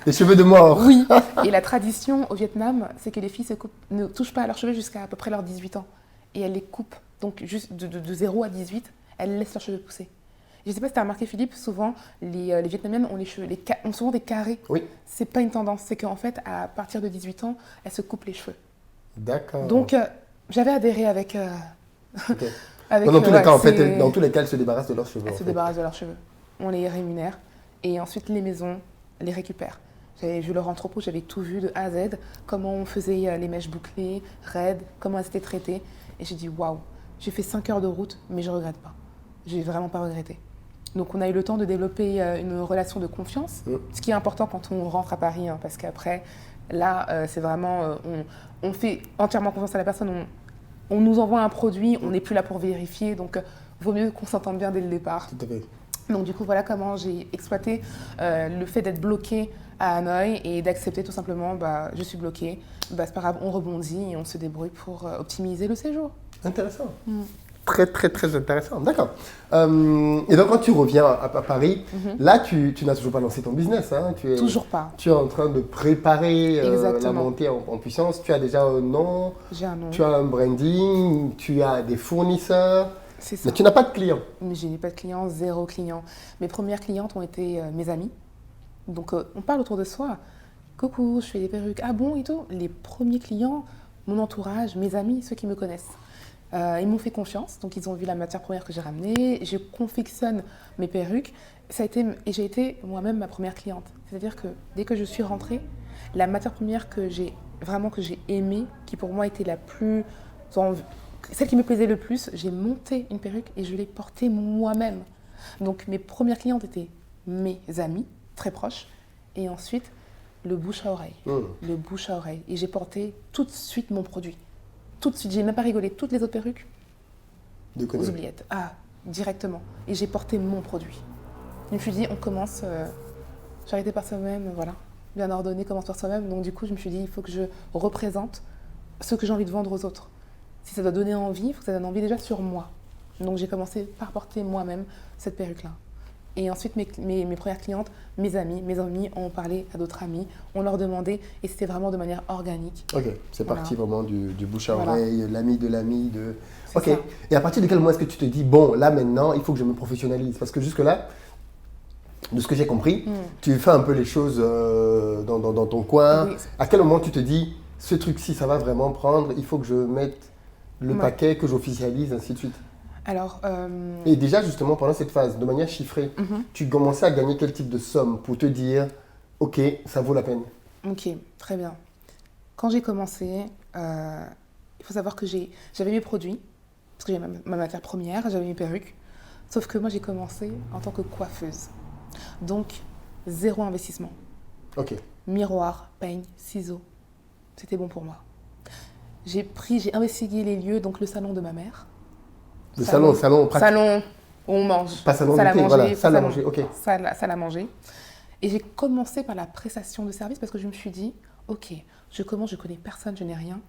les cheveux de mort. Oui. Et la tradition au Vietnam, c'est que les filles ne touchent pas à leurs cheveux jusqu'à peu près leurs 18 ans. Et elles les coupent. Donc juste de 0 à 18, elles laissent leurs cheveux pousser. Je ne sais pas si tu as remarqué, Philippe, souvent, les Vietnamiennes ont souvent des carrés. Oui. Ce n'est pas une tendance, c'est qu'en fait, à partir de 18 ans, elles se coupent les cheveux. D'accord. Donc, j'avais adhéré avec... Okay. Dans tous les cas, en fait, dans tous les cas, elles se débarrassent de leurs cheveux. Elles se débarrassent de leurs cheveux. On les rémunère et ensuite, les maisons les récupèrent. J'avais vu leur entrepôt, j'avais tout vu de A à Z, comment on faisait les mèches bouclées, raides, comment elles étaient traitées. Et j'ai dit, waouh, J'ai fait 5 heures de route, mais je ne regrette pas. Je n'ai vraiment pas regretté. Donc on a eu le temps de développer une relation de confiance, ce qui est important quand on rentre à Paris, hein, parce qu'après, là, c'est vraiment, on fait entièrement confiance à la personne, on nous envoie un produit, on n'est plus là pour vérifier, donc vaut mieux qu'on s'entende bien dès le départ. Tout à fait. Donc du coup, voilà comment j'ai exploité le fait d'être bloquée à Hanoï et d'accepter tout simplement, je suis bloquée, c'est pas grave, on rebondit et on se débrouille pour optimiser le séjour. Intéressant. Très, très, très intéressant. D'accord. Et donc, quand tu reviens à Paris, là, tu n'as toujours pas lancé ton business. Hein. Toujours pas. Tu es en train de préparer la montée en puissance. Tu as déjà un nom. J'ai un nom. Tu as un branding. Tu as des fournisseurs. C'est ça. Mais tu n'as pas de clients. Mais je n'ai pas de clients, 0 client. Mes premières clientes ont été mes amis. Donc, on parle autour de soi. Coucou, je fais des perruques. Ah bon et tout. Les premiers clients, mon entourage, mes amis, ceux qui me connaissent. Ils m'ont fait confiance, donc ils ont vu la matière première que j'ai ramenée. Je confectionne mes perruques. Et j'ai été moi-même ma première cliente. C'est-à-dire que dès que je suis rentrée, la matière première que j'ai aimée, qui pour moi était celle qui me plaisait le plus, j'ai monté une perruque et je l'ai portée moi-même. Donc mes premières clientes étaient mes amis, très proches, et ensuite le bouche à oreille. Le bouche à oreille. Et j'ai porté tout de suite mon produit. Tout de suite, j'ai même pas rigolé. Toutes les autres perruques, aux oubliettes. Ah, directement. Et j'ai porté mon produit. Je me suis dit, on commence, charité par soi-même, voilà. Bien ordonné, commence par soi-même. Donc du coup, je me suis dit, il faut que je représente ce que j'ai envie de vendre aux autres. Si ça doit donner envie, il faut que ça donne envie déjà sur moi. Donc j'ai commencé par porter moi-même cette perruque-là. Et ensuite, mes premières clientes, mes amis ont parlé à d'autres amis, on leur demandait, et c'était vraiment de manière organique. Ok, c'est parti vraiment du bouche à Voilà. oreille, l'ami de l'ami. Ok, ça. et à partir de quel moment est-ce que tu te dis, bon, là maintenant, il faut que je me professionnalise? Parce que jusque-là, de ce que j'ai compris, tu fais un peu les choses dans ton coin. Oui. À quel moment tu te dis, ce truc-ci, ça va vraiment prendre, il faut que je mette le paquet, que j'officialise, ainsi de suite? Alors, Et déjà, justement, pendant cette phase, de manière chiffrée, tu commençais à gagner quel type de somme pour te dire, ok, ça vaut la peine? ok, très bien. Quand j'ai commencé, il faut savoir que j'avais mes produits, parce que j'avais ma matière première, j'avais mes perruques. Sauf que moi, j'ai commencé en tant que coiffeuse. Donc, 0 investissement. Ok. Miroir, peigne, ciseaux. C'était bon pour moi. J'ai investigué les lieux, donc le salon de ma mère. Salon pratique. Salon où on mange. Pas salon salle à d'été, manger, voilà, salle à manger, ok. Salle à manger. Et j'ai commencé par la prestation de service parce que je me suis dit, ok, je connais personne, je n'ai rien.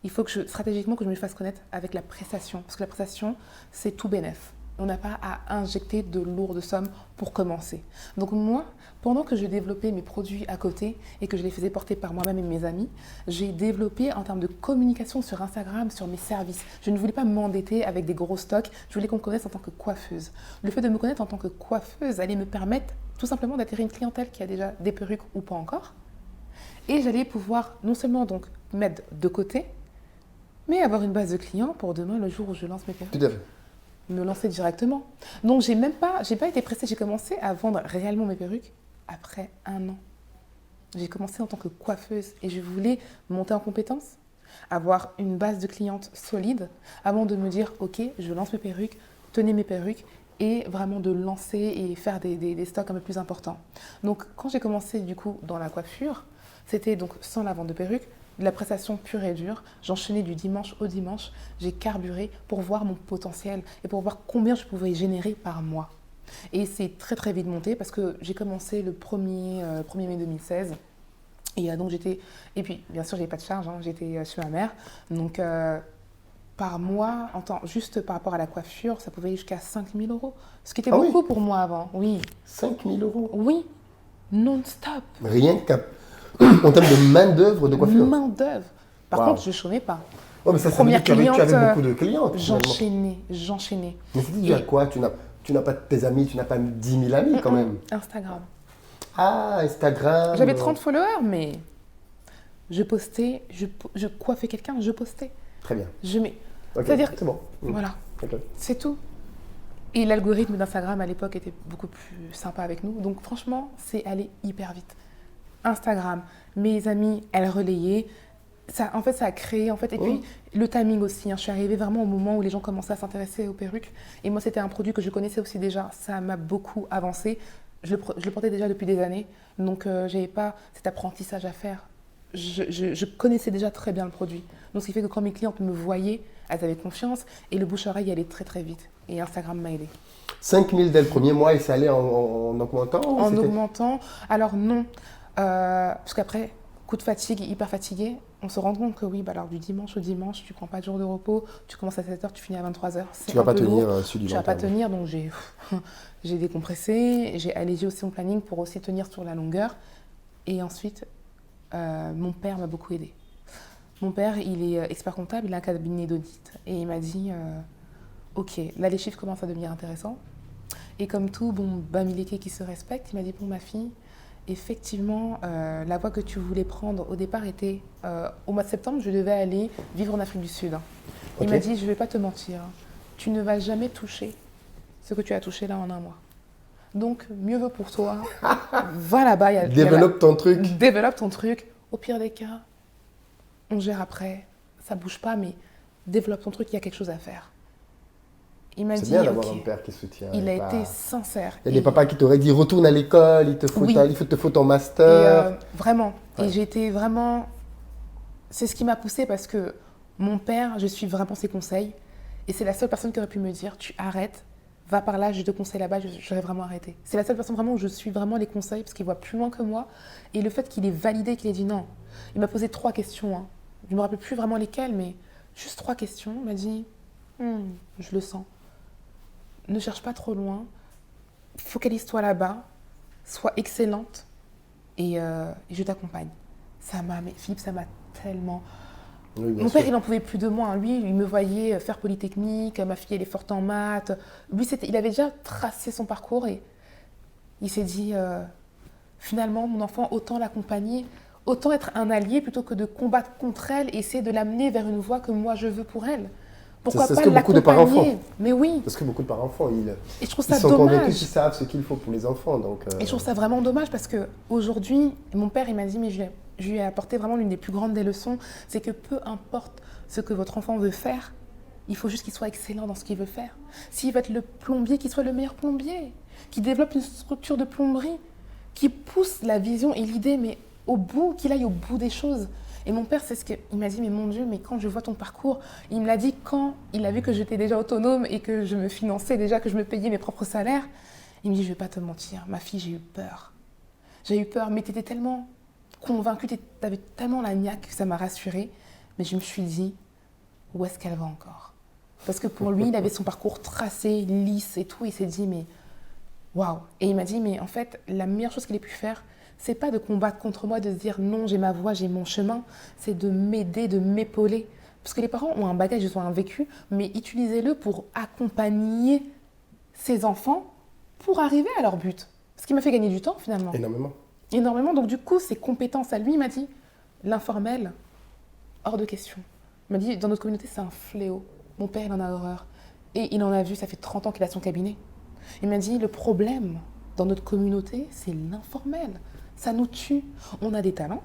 Il faut stratégiquement que je me fasse connaître avec la prestation. Parce que la prestation, c'est tout bénef. On n'a pas à injecter de lourdes sommes pour commencer. Donc moi, pendant que je développais mes produits à côté et que je les faisais porter par moi-même et mes amis, j'ai développé en termes de communication sur Instagram, sur mes services. Je ne voulais pas m'endetter avec des gros stocks, je voulais qu'on me connaisse en tant que coiffeuse. Le fait de me connaître en tant que coiffeuse allait me permettre tout simplement d'attirer une clientèle qui a déjà des perruques ou pas encore. Et j'allais pouvoir non seulement donc mettre de côté, mais avoir une base de clients pour demain, le jour où je lance mes perruques. Tout à fait. Me lancer directement. Donc j'ai pas été pressée, j'ai commencé à vendre réellement mes perruques après 1 an. J'ai commencé en tant que coiffeuse et je voulais monter en compétences, avoir une base de clientes solide avant de me dire ok, je lance mes perruques, tenez mes perruques et vraiment de lancer et faire des stocks un peu plus importants. Donc quand j'ai commencé du coup dans la coiffure, c'était donc sans la vente de perruques, de la prestation pure et dure. J'enchaînais du dimanche au dimanche. J'ai carburé pour voir mon potentiel et pour voir combien je pouvais générer par mois. Et c'est très très vite monté parce que j'ai commencé le 1er mai 2016. Et donc et puis bien sûr, j'avais pas de charge, hein, j'étais chez ma mère. Donc par mois, juste par rapport à la coiffure, ça pouvait aller jusqu'à 5 000 €. Ce qui était beaucoup pour moi avant. Oui. 5 000 €? Oui, non-stop. Rien en termes de main-d'œuvre de coiffure? Main-d'œuvre. Par contre, je ne chômais pas. Oh, mais ça veut dire que tu avais beaucoup de clientes. J'enchaînais. Mais c'est dû à quoi? Tu n'as pas tes amis, tu n'as pas 10 000 amis quand même. Instagram. Ah, Instagram. J'avais 30 followers, mais je postais, je coiffais quelqu'un, je postais. Très bien. Okay, c'est-à-dire, c'est bon. Voilà, c'est tout. Et l'algorithme d'Instagram à l'époque était beaucoup plus sympa avec nous. Donc franchement, c'est allé hyper vite. Instagram, mes amis, elles relayaient. ça, en fait, ça a créé, en fait, et puis le timing aussi. Hein. Je suis arrivée vraiment au moment où les gens commençaient à s'intéresser aux perruques. Et moi, c'était un produit que je connaissais aussi déjà. Ça m'a beaucoup avancé. Je le portais déjà depuis des années, donc je n'avais pas cet apprentissage à faire. Je connaissais déjà très bien le produit. Donc, ce qui fait que quand mes clientes me voyaient, elles avaient confiance et le bouche-oreille allait très très vite. Et Instagram m'a aidée. 5 000 dès le premier mois et ça allait en augmentant? En augmentant, alors non, parce qu'après, coup de fatigue, hyper fatigué, on se rend compte que oui, bah alors du dimanche au dimanche, tu prends pas de jour de repos, tu commences à 7h, tu finis à 23h. Tu vas pas tenir sur du long terme. Tu vas pas tenir, donc j'ai décompressé, j'ai allégé aussi mon planning pour aussi tenir sur la longueur. Et ensuite, mon père m'a beaucoup aidé. Mon père, il est expert comptable, il a un cabinet d'audit. Et il m'a dit, ok, là les chiffres commencent à devenir intéressants. Et comme tout bon Bamileke qui se respecte, il m'a dit, bon ma fille, effectivement, la voie que tu voulais prendre au départ était, au mois de septembre, je devais aller vivre en Afrique du Sud. Okay. Il m'a dit, je ne vais pas te mentir, tu ne vas jamais toucher ce que tu as touché là en un mois. Donc, mieux vaut pour toi, va là-bas. Développe ton truc. Développe ton truc. Au pire des cas, on gère après. Ça ne bouge pas, mais développe ton truc, il y a quelque chose à faire. Il m'a dit, c'est bien d'avoir un père qui soutient. Il a été sincère. Il y a des papas qui t'auraient dit, retourne à l'école, il te faut ton master. Et vraiment. Ouais. Et j'ai été vraiment... C'est ce qui m'a poussée parce que mon père, je suis vraiment ses conseils. Et c'est la seule personne qui aurait pu me dire, tu arrêtes, va par là, je te conseille là-bas, j'aurais vraiment arrêté. C'est la seule personne vraiment où je suis vraiment les conseils parce qu'il voit plus loin que moi. Et le fait qu'il ait validé, qu'il ait dit non. Il m'a posé 3 questions. Hein. Je ne me rappelle plus vraiment lesquelles, mais juste 3 questions. Il m'a dit, je le sens. Ne cherche pas trop loin. Focalise-toi là-bas. Sois excellente. Et je t'accompagne. Philippe, ça m'a tellement... Oui, mon père, il n'en pouvait plus de moi. Lui, il me voyait faire Polytechnique, ma fille, elle est forte en maths. Lui, il avait déjà tracé son parcours et il s'est dit, finalement, mon enfant, autant l'accompagner, autant être un allié plutôt que de combattre contre elle et essayer de l'amener vers une voie que moi, je veux pour elle. Pourquoi pas l'accompagner? Mais oui. Parce que beaucoup de parents font. Et je trouve ça ils sont dommage. Convaincus qu'ils savent ce qu'il faut pour les enfants. Donc, Et je trouve ça vraiment dommage parce qu'aujourd'hui, mon père, il m'a dit, mais je lui ai apporté vraiment l'une des plus grandes des leçons, c'est que peu importe ce que votre enfant veut faire, il faut juste qu'il soit excellent dans ce qu'il veut faire. S'il veut être le plombier, qu'il soit le meilleur plombier, qu'il développe une structure de plomberie, qu'il pousse la vision et l'idée, mais au bout, qu'il aille au bout des choses. Et mon père, c'est ce qu'il m'a dit, mais mon Dieu, mais quand je vois ton parcours, il me l'a dit quand il a vu que j'étais déjà autonome et que je me finançais déjà, que je me payais mes propres salaires. Il me dit, je ne vais pas te mentir, ma fille, j'ai eu peur. J'ai eu peur, mais tu étais tellement convaincue, tu avais tellement la niaque que ça m'a rassurée. Mais je me suis dit, où est-ce qu'elle va encore? Parce que pour lui, il avait son parcours tracé, lisse et tout. Il s'est dit, mais waouh! Et il m'a dit, mais en fait, la meilleure chose qu'il ait pu faire, c'est pas de combattre contre moi, de se dire non, j'ai ma voie, j'ai mon chemin. C'est de m'aider, de m'épauler. Parce que les parents ont un bagage, ils ont un vécu, mais utilisez-le pour accompagner ces enfants pour arriver à leur but. Ce qui m'a fait gagner du temps, finalement. Énormément. Donc, du coup, ses compétences à lui, il m'a dit, l'informel, hors de question. Il m'a dit, dans notre communauté, c'est un fléau. Mon père, il en a horreur. Et il en a vu, ça fait 30 ans qu'il a son cabinet. Il m'a dit, le problème dans notre communauté, c'est l'informel. Ça nous tue. On a des talents,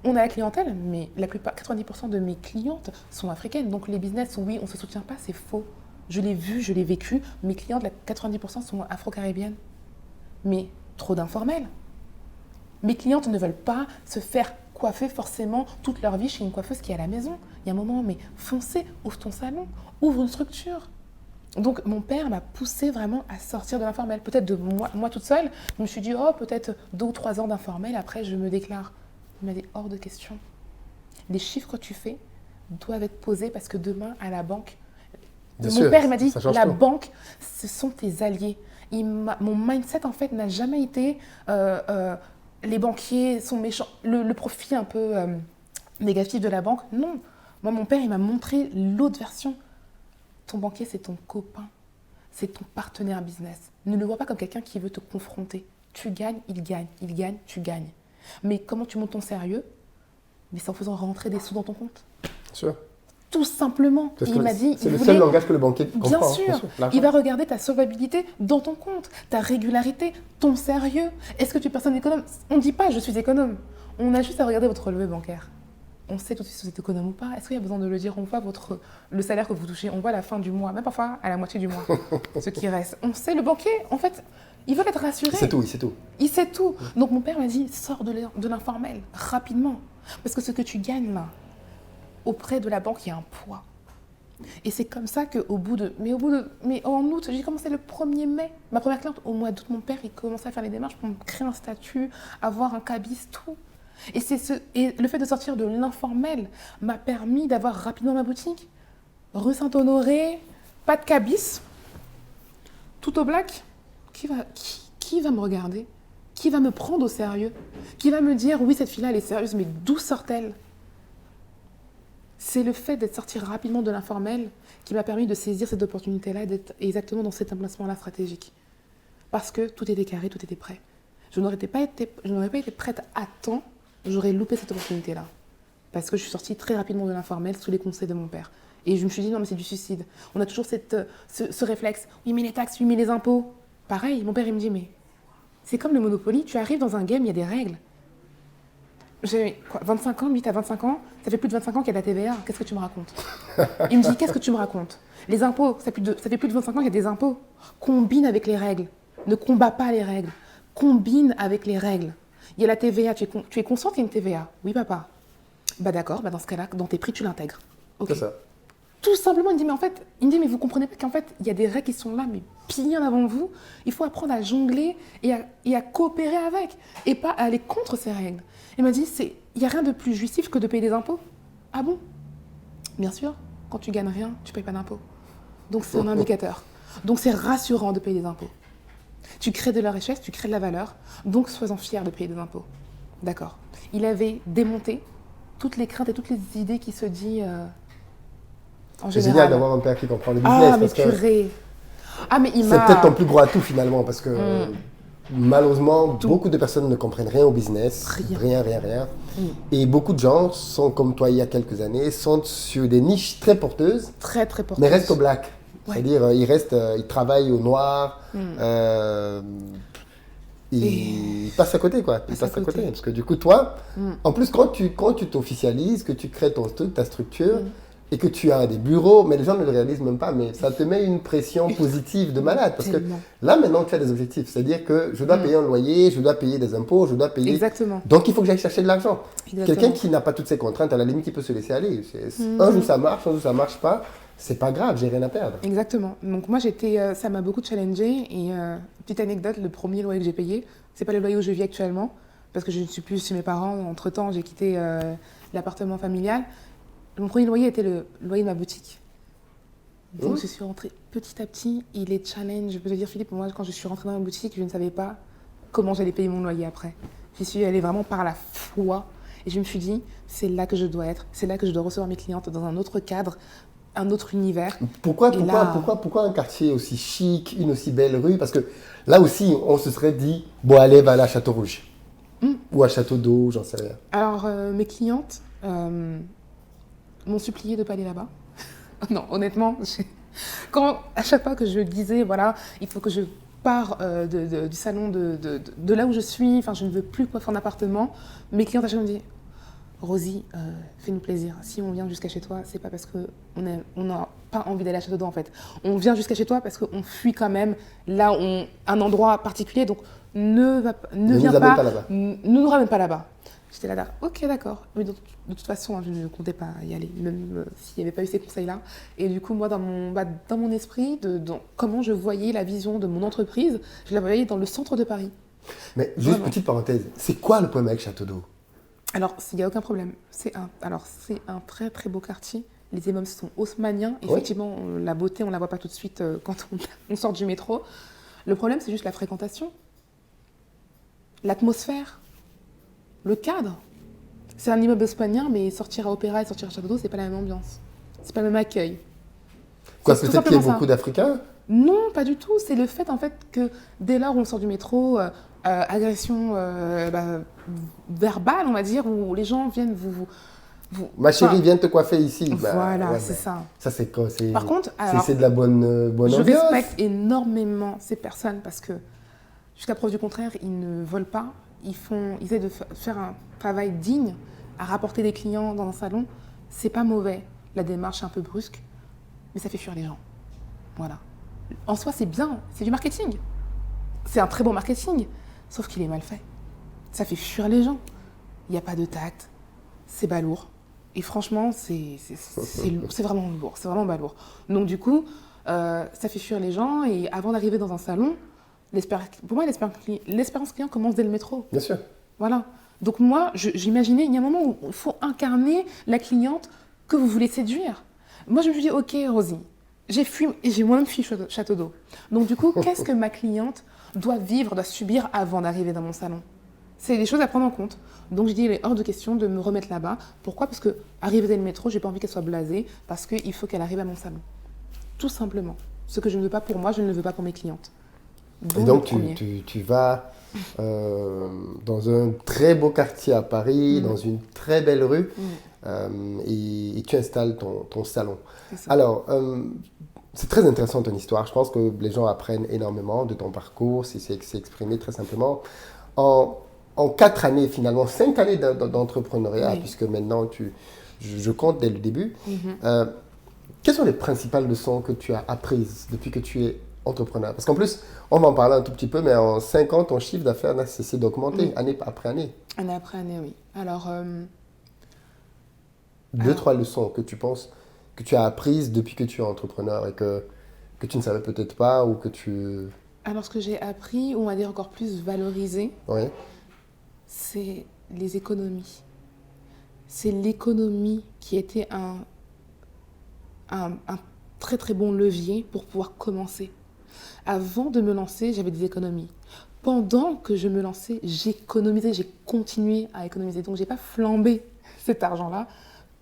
on a la clientèle, mais la plupart, 90% de mes clientes sont africaines. Donc les business sont, oui, on ne se soutient pas, c'est faux. Je l'ai vu, je l'ai vécu. Mes clientes, 90% sont afro-caribéennes. Mais trop d'informel. Mes clientes ne veulent pas se faire coiffer forcément toute leur vie chez une coiffeuse qui est à la maison. Il y a un moment, mais foncez, ouvre ton salon, ouvre une structure. Donc, mon père m'a poussée vraiment à sortir de l'informel. Peut-être de moi toute seule. Je me suis dit, oh, peut-être 2 ou 3 ans d'informel, après, je me déclare. Il m'a dit, hors de question. Les chiffres que tu fais doivent être posés parce que demain, à la banque, mon père il m'a dit, la banque, ce sont tes alliés. Mon mindset, en fait, n'a jamais été, les banquiers sont méchants, le profit un peu négatif de la banque. Non. Moi, mon père, il m'a montré l'autre version. Ton banquier, c'est ton copain, c'est ton partenaire business. Ne le vois pas comme quelqu'un qui veut te confronter. Tu gagnes, il gagne, tu gagnes. Mais comment tu montes ton sérieux? Mais c'est en faisant rentrer des sous dans ton compte. Sûr. Tout simplement. Il m'a dit, c'est le seul langage que le banquier comprend. Bien sûr. Il va regarder ta solvabilité dans ton compte, ta régularité, ton sérieux. Est-ce que tu es personne économe? On ne dit pas je suis économe. On a juste à regarder votre relevé bancaire. on sait tout de suite si vous êtes économe ou pas. Est-ce qu'il y a besoin de le dire? On voit le salaire que vous touchez, on voit la fin du mois, même parfois à la moitié du mois, ce qui reste. On sait, le banquier, en fait, il veut être rassuré. C'est tout, il sait tout. Il sait tout. Donc mon père m'a dit, sors de l'informel, rapidement. Parce que ce que tu gagnes là, auprès de la banque, il y a un poids. Et c'est comme ça qu'au bout de... Mais en août, j'ai commencé le 1er mai. Ma première cliente, au mois d'août, mon père, il commençait à faire les démarches pour me créer un statut, avoir un cabis, tout. Et le fait de sortir de l'informel m'a permis d'avoir rapidement ma boutique. Rue Saint-Honoré, pas de cabis, tout au black. Qui va me regarder? Qui va me prendre au sérieux? Qui va me dire, oui, cette fille-là, elle est sérieuse, mais d'où sort-elle? C'est le fait d'être sorti rapidement de l'informel qui m'a permis de saisir cette opportunité-là et d'être exactement dans cet emplacement-là stratégique. Parce que tout était carré, tout était prêt. Je n'aurais pas été prête à temps, j'aurais loupé cette opportunité-là. Parce que je suis sortie très rapidement de l'informel sous les conseils de mon père. Et je me suis dit, non, mais c'est du suicide. On a toujours ce réflexe. Oui, mais les taxes, oui, mais les impôts. Pareil, mon père, il me dit, mais c'est comme le Monopoly, tu arrives dans un game, il y a des règles. J'ai 25 ans, lui, t'as 25 ans, ça fait plus de 25 ans qu'il y a de la TVA, qu'est-ce que tu me racontes? Il me dit, qu'est-ce que tu me racontes? Les impôts, ça fait plus de 25 ans qu'il y a des impôts. Combine avec les règles, ne combat pas les règles, combine avec les règles. Il y a la TVA, tu es conscient qu'il y a une TVA? Oui, papa. Bah d'accord, bah dans ce cas-là, dans tes prix, tu l'intègres. Okay. C'est ça. Tout simplement, il me dit, mais vous comprenez pas qu'en fait, il y a des règles qui sont là, mais bien avant vous. Il faut apprendre à jongler et à coopérer avec, et pas à aller contre ces règles. Il m'a dit, il n'y a rien de plus jouissif que de payer des impôts. Ah bon? Bien sûr, quand tu gagnes rien, tu ne payes pas d'impôts. Donc c'est un indicateur. Donc c'est rassurant de payer des impôts. Tu crées de la richesse, tu crées de la valeur, donc sois-en fier de payer des impôts. D'accord. Il avait démonté toutes les craintes et toutes les idées qui se disent en général. C'est génial d'avoir un père qui comprend le business. Ah, mais purée. Ah, mais c'est peut-être ton plus gros atout finalement, parce que malheureusement, beaucoup de personnes ne comprennent rien au business. Rien. Et beaucoup de gens sont comme toi il y a quelques années, sont sur des niches très porteuses. Très porteuses. Mais restent au black. Ouais. C'est-à-dire, ils travaillent au noir. Ils passent à côté, quoi. Ils passent à côté. Parce que du coup, toi, en plus, quand tu t'officialises, que tu crées ton truc, ta structure, et que tu as des bureaux, mais les gens ne le réalisent même pas, mais ça te met une pression positive de malade. Parce que là, maintenant, tu as des objectifs. C'est-à-dire que je dois payer un loyer, je dois payer des impôts, je dois payer... Exactement. Donc, il faut que j'aille chercher de l'argent. Quelqu'un qui n'a pas toutes ces contraintes, à la limite, il peut se laisser aller. Un jour, ça marche, un jour, ça ne marche pas. C'est pas grave, j'ai rien à perdre. Exactement. Donc moi, ça m'a beaucoup challengée. Et petite anecdote, le premier loyer que j'ai payé, c'est pas le loyer où je vis actuellement, parce que je ne suis plus chez mes parents. Entre-temps, j'ai quitté l'appartement familial. Mon premier loyer était le loyer de ma boutique. Donc je suis rentrée petit à petit. Et les challenges, je peux te dire, Philippe, moi, quand je suis rentrée dans ma boutique, je ne savais pas comment j'allais payer mon loyer après. J'y suis allée vraiment par la foi. Et je me suis dit, c'est là que je dois être. C'est là que je dois recevoir mes clientes dans un autre cadre, un autre univers. Pourquoi un quartier aussi chic, une aussi belle rue? Parce que là aussi, on se serait dit, bon, allez, va aller à Château Rouge. Ou à Château d'Eau, j'en sais rien. Alors, mes clientes m'ont supplié de ne pas aller là-bas. Non, honnêtement, à chaque fois que je disais, voilà, il faut que je pars du salon de là où je suis, enfin, je ne veux plus coiffer en appartement, mes clientes à chaque fois me disent, Rosie, fais-nous plaisir. Si on vient jusqu'à chez toi, c'est pas parce qu'on n'a pas envie d'aller à Château d'Eau en fait. On vient jusqu'à chez toi parce qu'on fuit quand même là, un endroit particulier. Donc ne viens pas là-bas. Ne nous ramène pas là-bas. J'étais là, ok, d'accord. Mais de toute façon, je ne comptais pas y aller, même s'il n'y avait pas eu ces conseils-là. Et du coup, moi, dans mon esprit, dans comment je voyais la vision de mon entreprise, je la voyais dans le centre de Paris. Mais juste petite parenthèse, c'est quoi le problème avec Château d'Eau? Alors, il n'y a aucun problème. C'est un très, très beau quartier. Les immeubles sont haussmanniens. Effectivement, la beauté, on ne la voit pas tout de suite quand on sort du métro. Le problème, c'est juste la fréquentation, l'atmosphère, le cadre. C'est un immeuble haussmannien, mais sortir à Opéra et sortir à Château d'Eau, ce n'est pas la même ambiance. Ce n'est pas le même accueil. Quoi, peut-être qu'il y a beaucoup d'Africains? Non, pas du tout. C'est le fait, en fait, que dès lors où on sort du métro... agression verbale, on va dire, où les gens viennent vous ma chérie, viens te coiffer ici. Voilà, c'est ça. Ça, c'est quoi? Par contre, c'est de la bonne ambiance. Je respecte énormément ces personnes parce que, jusqu'à preuve du contraire, ils ne volent pas. Ils essaient de faire un travail digne, à rapporter des clients dans un salon, c'est pas mauvais. La démarche est un peu brusque, mais ça fait fuir les gens. Voilà. En soi, c'est bien, c'est du marketing. C'est un très bon marketing, sauf qu'il est mal fait. Ça fait fuir les gens. Il n'y a pas de tact, c'est balourd. Et franchement, c'est vraiment lourd, c'est vraiment balourd. Donc du coup, ça fait fuir les gens et avant d'arriver dans un salon, pour moi, l'expérience client commence dès le métro. Bien sûr. Voilà. Donc moi, j'imaginais, il y a un moment où il faut incarner la cliente que vous voulez séduire. Moi, je me suis dit, ok, Rosie, j'ai moi-même fui Château d'Eau. Donc du coup, qu'est-ce que ma cliente doit vivre, doit subir avant d'arriver dans mon salon? C'est des choses à prendre en compte. Donc je dis, il est hors de question de me remettre là-bas. Pourquoi? Parce que arriver dans le métro, j'ai pas envie qu'elle soit blasée, parce qu'il faut qu'elle arrive à mon salon. Tout simplement. Ce que je ne veux pas pour moi, je ne le veux pas pour mes clientes. Et donc tu vas dans un très beau quartier à Paris, dans une très belle rue, et tu installes ton salon. Alors, c'est très intéressant ton histoire. Je pense que les gens apprennent énormément de ton parcours, si c'est exprimé très simplement. En 4 années, finalement, 5 années d'entrepreneuriat, puisque maintenant je compte dès le début. Quelles sont les principales leçons que tu as apprises depuis que tu es entrepreneur? Parce qu'en plus, on va en parler un tout petit peu, mais en 5 ans, ton chiffre d'affaires n'a cessé d'augmenter, année après année. Année après année, oui. Alors, 2-3 leçons que tu penses que tu as apprises depuis que tu es entrepreneur et que tu ne savais peut-être pas ou que tu... Alors, ce que j'ai appris, ou on va dire encore plus valorisé, c'est les économies. C'est l'économie qui était un très très bon levier pour pouvoir commencer. Avant de me lancer, j'avais des économies. Pendant que je me lançais, j'économisais, j'ai continué à économiser. Donc, je n'ai pas flambé cet argent-là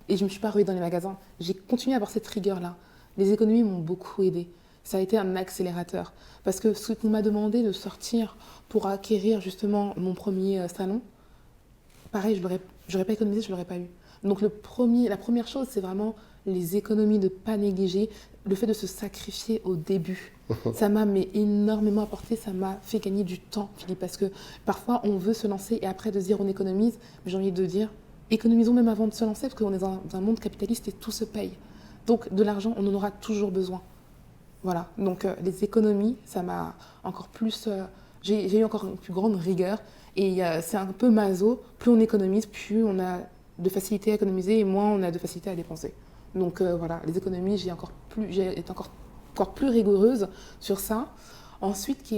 et je ne me suis pas ruée dans les magasins. J'ai continué à avoir cette rigueur-là. Les économies m'ont beaucoup aidée. Ça a été un accélérateur. Parce que ce qu'on m'a demandé de sortir pour acquérir justement mon premier salon, pareil, je n'aurais pas économisé, je ne l'aurais pas eu. Donc, la première chose, c'est vraiment les économies, de ne pas négliger, le fait de se sacrifier au début. Ça m'a énormément apporté, ça m'a fait gagner du temps, Philippe, parce que parfois on veut se lancer et après de dire on économise, mais j'ai envie de dire économisons même avant de se lancer, parce qu'on est dans un monde capitaliste et tout se paye. Donc de l'argent, on en aura toujours besoin. Voilà, donc les économies, ça m'a encore plus... j'ai eu encore une plus grande rigueur et c'est un peu maso, plus on économise, plus on a de facilité à économiser et moins on a de facilité à dépenser. Donc voilà, les économies, j'ai été encore plus rigoureuse sur ça. Ensuite,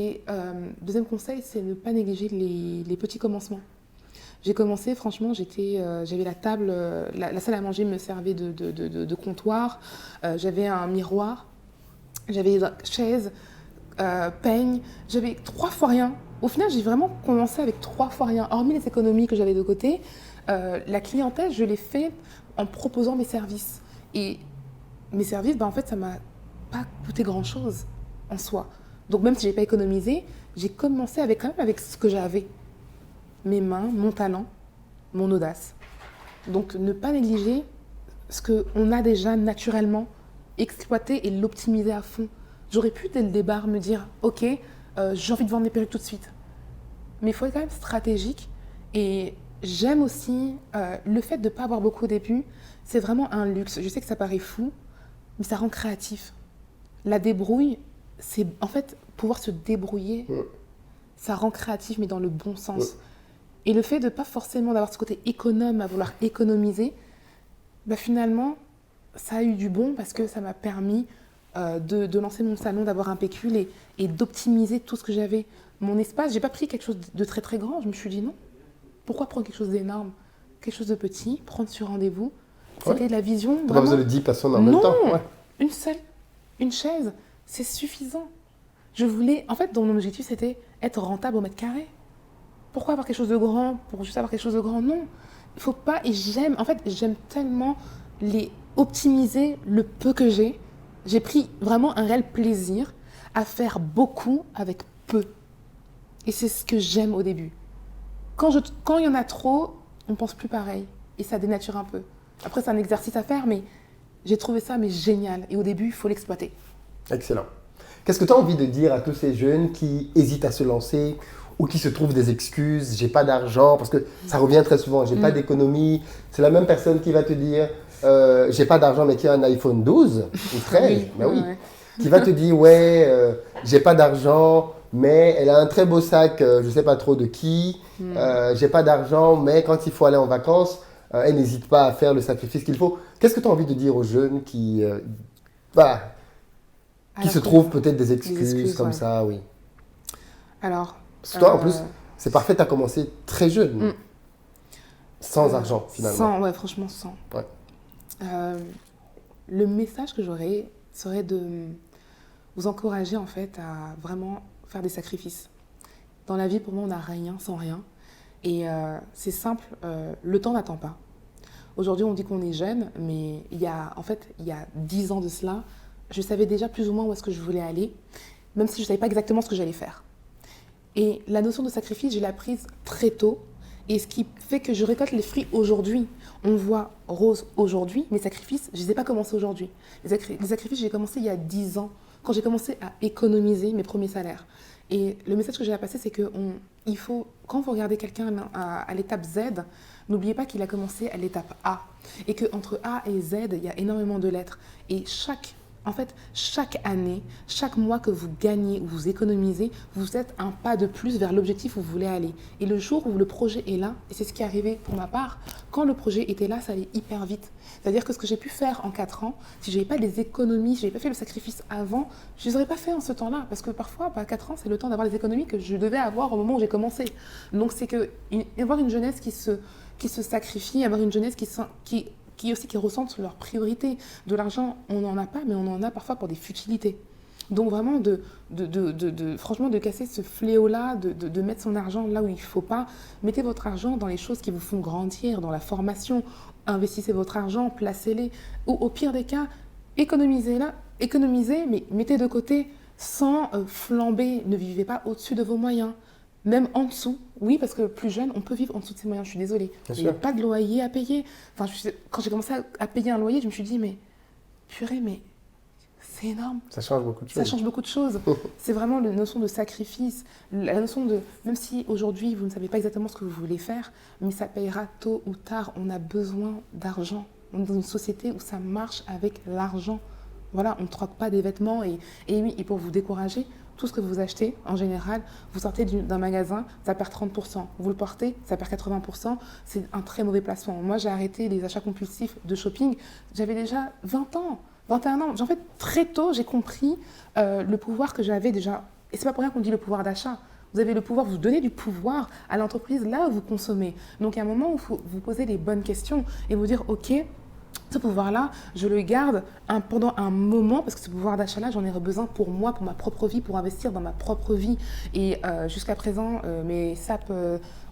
deuxième conseil, c'est ne pas négliger les petits commencements. J'ai commencé, franchement, j'avais la table, la salle à manger me servait de comptoir, j'avais un miroir, j'avais une chaise, peigne, j'avais 3 fois rien. Au final, j'ai vraiment commencé avec 3 fois rien, hormis les économies que j'avais de côté. La clientèle, je l'ai fait en proposant mes services. Et mes services, en fait, ça m'a pas coûté grand-chose en soi. Donc même si je n'ai pas économisé, j'ai commencé quand même avec ce que j'avais. Mes mains, mon talent, mon audace. Donc ne pas négliger ce qu'on a déjà naturellement, exploiter et l'optimiser à fond. J'aurais pu dès le départ me dire, ok, j'ai envie de vendre mes perruques tout de suite. Mais il faut être quand même stratégique. Et j'aime aussi le fait de ne pas avoir beaucoup au début. C'est vraiment un luxe. Je sais que ça paraît fou, mais ça rend créatif. La débrouille, c'est en fait pouvoir se débrouiller, ça rend créatif, mais dans le bon sens. Et le fait de pas forcément d'avoir ce côté économe, à vouloir économiser, finalement, ça a eu du bon parce que ça m'a permis de lancer mon salon, d'avoir un pécule et d'optimiser tout ce que j'avais. Mon espace, j'ai pas pris quelque chose de très très grand. Je me suis dit non. Pourquoi prendre quelque chose d'énorme? Quelque chose de petit, prendre sur rendez-vous. C'était de la vision. Tu n'as pas besoin de 10 personnes en même temps. Une seule, une chaise, c'est suffisant. En fait, mon objectif, c'était être rentable au mètre carré. Pourquoi avoir quelque chose de grand pour juste avoir quelque chose de grand? Non, il faut pas. Et j'aime tellement optimiser le peu que j'ai. J'ai pris vraiment un réel plaisir à faire beaucoup avec peu. Et c'est ce que j'aime au début. Quand il y en a trop, on pense plus pareil. Et ça dénature un peu. Après, c'est un exercice à faire, mais j'ai trouvé ça génial. Et au début, il faut l'exploiter. Excellent. Qu'est-ce que tu as envie de dire à tous ces jeunes qui hésitent à se lancer ou qui se trouvent des excuses, j'ai pas d'argent, parce que ça revient très souvent, j'ai pas d'économie. C'est la même personne qui va te dire, j'ai pas d'argent, mais qui a un iPhone 12 ou 13, Oui, ben oui, ouais. qui va te dire, ouais, j'ai pas d'argent, mais elle a un très beau sac, je sais pas trop de qui, j'ai pas d'argent, mais quand il faut aller en vacances, elle n'hésite pas à faire le sacrifice qu'il faut. Qu'est-ce que tu as envie de dire aux jeunes voilà, qui Alors se que- trouvent peut-être des excuses comme ouais. ça, oui. Alors, Parce que toi, en plus, c'est parfait, tu as commencé très jeune, sans argent, finalement. ouais, franchement, sans. Ouais. Le message que j'aurais serait de vous encourager, en fait, à vraiment faire des sacrifices. Dans la vie, pour moi, on n'a rien sans rien. Et c'est simple, le temps n'attend pas. Aujourd'hui, on dit qu'on est jeune, mais il y a 10 ans de cela, je savais déjà plus ou moins où est-ce que je voulais aller, même si je ne savais pas exactement ce que j'allais faire. Et la notion de sacrifice, je l'ai apprise très tôt, et ce qui fait que je récolte les fruits aujourd'hui. On voit rose aujourd'hui, mes sacrifices, je ne les ai pas commencés aujourd'hui. Les sacrifices, j'ai commencé il y a 10 ans, quand j'ai commencé à économiser mes premiers salaires. Et le message que j'ai à passer, c'est que il faut, quand vous regardez quelqu'un à l'étape Z, n'oubliez pas qu'il a commencé à l'étape A. Et qu'entre A et Z, il y a énormément de lettres. Et chaque année, chaque mois que vous gagnez ou vous économisez, vous êtes un pas de plus vers l'objectif où vous voulez aller. Et le jour où le projet est là, et c'est ce qui est arrivé pour ma part, quand le projet était là, ça allait hyper vite. C'est-à-dire que ce que j'ai pu faire en 4 ans, si je n'avais pas les économies, si je n'avais pas fait le sacrifice avant, je ne les aurais pas fait en ce temps-là. Parce que parfois, 4 ans, c'est le temps d'avoir les économies que je devais avoir au moment où j'ai commencé. Donc c'est avoir une jeunesse qui se sacrifie, avoir une jeunesse qui ressentent leurs priorités. De l'argent, on n'en a pas, mais on en a parfois pour des futilités. Donc vraiment, franchement, de casser ce fléau-là, de mettre son argent là où il ne faut pas. Mettez votre argent dans les choses qui vous font grandir, dans la formation. Investissez votre argent, placez-les. Ou au pire des cas, économisez, mais mettez de côté sans flamber. Ne vivez pas au-dessus de vos moyens. Même en dessous, oui, parce que plus jeune, on peut vivre en dessous de ses moyens, je suis désolée. Il n'y a pas de loyer à payer. Enfin, quand j'ai commencé à payer un loyer, je me suis dit, mais purée, mais c'est énorme. Ça change beaucoup de choses. Ça change beaucoup de choses. C'est vraiment la notion de sacrifice, la notion de, même si aujourd'hui, vous ne savez pas exactement ce que vous voulez faire, mais ça payera tôt ou tard. On a besoin d'argent. On est dans une société où ça marche avec l'argent. Voilà, on ne troque pas des vêtements. Et oui, et pour vous décourager, tout ce que vous achetez, en général, vous sortez d'un magasin, ça perd 30%. Vous le portez, ça perd 80%. C'est un très mauvais placement. Moi, j'ai arrêté les achats compulsifs de shopping. J'avais déjà 20 ans, 21 ans. En fait, très tôt, j'ai compris le pouvoir que j'avais déjà. Et c'est pas pour rien qu'on dit le pouvoir d'achat. Vous avez le pouvoir, vous donnez du pouvoir à l'entreprise là où vous consommez. Donc, il y a un moment où il faut vous poser les bonnes questions et vous dire, OK, ce pouvoir-là, je le garde pendant un moment parce que ce pouvoir d'achat-là, j'en ai besoin pour moi, pour ma propre vie, pour investir dans ma propre vie. Et jusqu'à présent, mes SAP,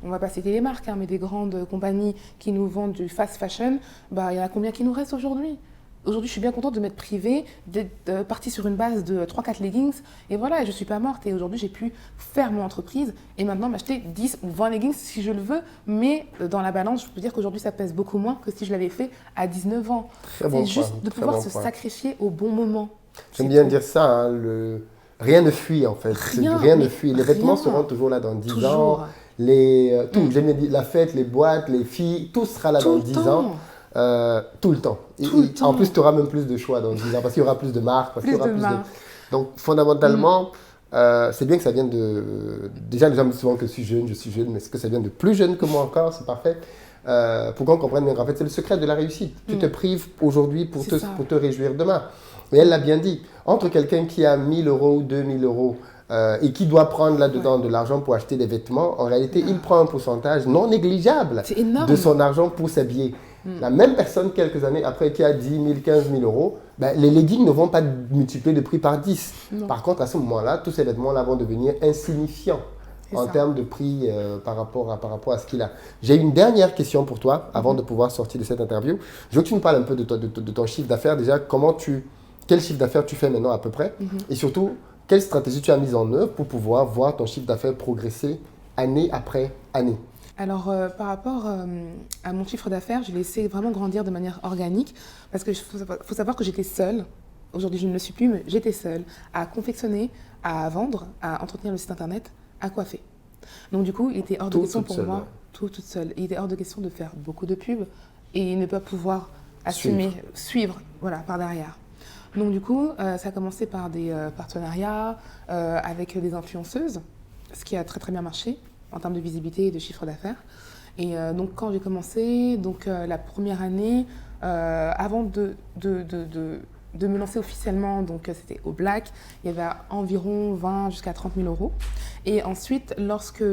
on va pas citer les marques, mais des grandes compagnies qui nous vendent du fast fashion, il y en a combien qui nous restent aujourd'hui ? Aujourd'hui, je suis bien contente de m'être privée, d'être partie sur une base de 3-4 leggings. Et voilà, je ne suis pas morte. Et aujourd'hui, j'ai pu faire mon entreprise et maintenant m'acheter 10 ou 20 leggings si je le veux. Mais dans la balance, je peux dire qu'aujourd'hui, ça pèse beaucoup moins que si je l'avais fait à 19 ans. C'est juste de pouvoir se sacrifier au bon moment. J'aime bien dire ça, hein, rien ne fuit en fait. Rien ne fuit. Les vêtements seront toujours là dans 10 ans. Tout, j'aime bien dire, la fête, les boîtes, les filles, tout sera là dans 10 ans. Tout le temps. En plus, tu auras même plus de choix dans 10 ans parce qu'il y aura plus de marques. Donc, fondamentalement, c'est bien que ça vienne de... Déjà, les gens me disent souvent que je suis jeune, mais est-ce que ça vient de plus jeune que moi encore? C'est parfait. Pour qu'on comprenne bien qu'en fait, c'est le secret de la réussite. Tu te prives aujourd'hui pour te réjouir demain. Et elle l'a bien dit. Entre quelqu'un qui a 1 000 € ou 2 000 € et qui doit prendre là-dedans de l'argent pour acheter des vêtements, en réalité, il prend un pourcentage non négligeable de son argent pour s'habiller. La même personne, quelques années après, qui a 10 000, 15 000 €, les leggings ne vont pas multiplier de prix par 10. Non. Par contre, à ce moment-là, tous ces vêtements-là vont devenir insignifiants en termes de prix par rapport à ce qu'il a. J'ai une dernière question pour toi, avant de pouvoir sortir de cette interview. Je veux que tu nous parles un peu de ton chiffre d'affaires. Déjà, quel chiffre d'affaires tu fais maintenant à peu près? Et surtout, quelle stratégie tu as mise en œuvre pour pouvoir voir ton chiffre d'affaires progresser année après année? Alors, par rapport à mon chiffre d'affaires, je l'ai laissé vraiment grandir de manière organique parce qu'il faut savoir que j'étais seule. Aujourd'hui, je ne le suis plus, mais j'étais seule à confectionner, à vendre, à entretenir le site internet, à coiffer. Donc du coup, il était hors de Tout question toute pour seule, moi, ouais. toute seule. Il était hors de question de faire beaucoup de pubs et ne pas pouvoir assumer, suivre, voilà, par derrière. Donc du coup, ça a commencé par des partenariats avec des influenceuses, ce qui a très très bien marché en termes de visibilité et de chiffre d'affaires. Et donc quand j'ai commencé, donc la première année, avant de me lancer officiellement, donc c'était au Black, il y avait environ 20 jusqu'à 30 000 euros. Et ensuite, lorsque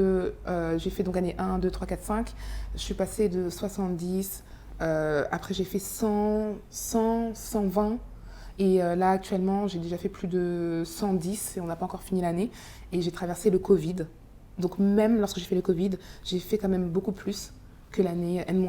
j'ai fait donc année 1, 2, 3, 4, 5, je suis passée de 70, après j'ai fait 100, 100, 120. Et là, actuellement, j'ai déjà fait plus de 110 et on n'a pas encore fini l'année. Et j'ai traversé le Covid. Donc même lorsque j'ai fait le Covid, j'ai fait quand même beaucoup plus que l'année N-1.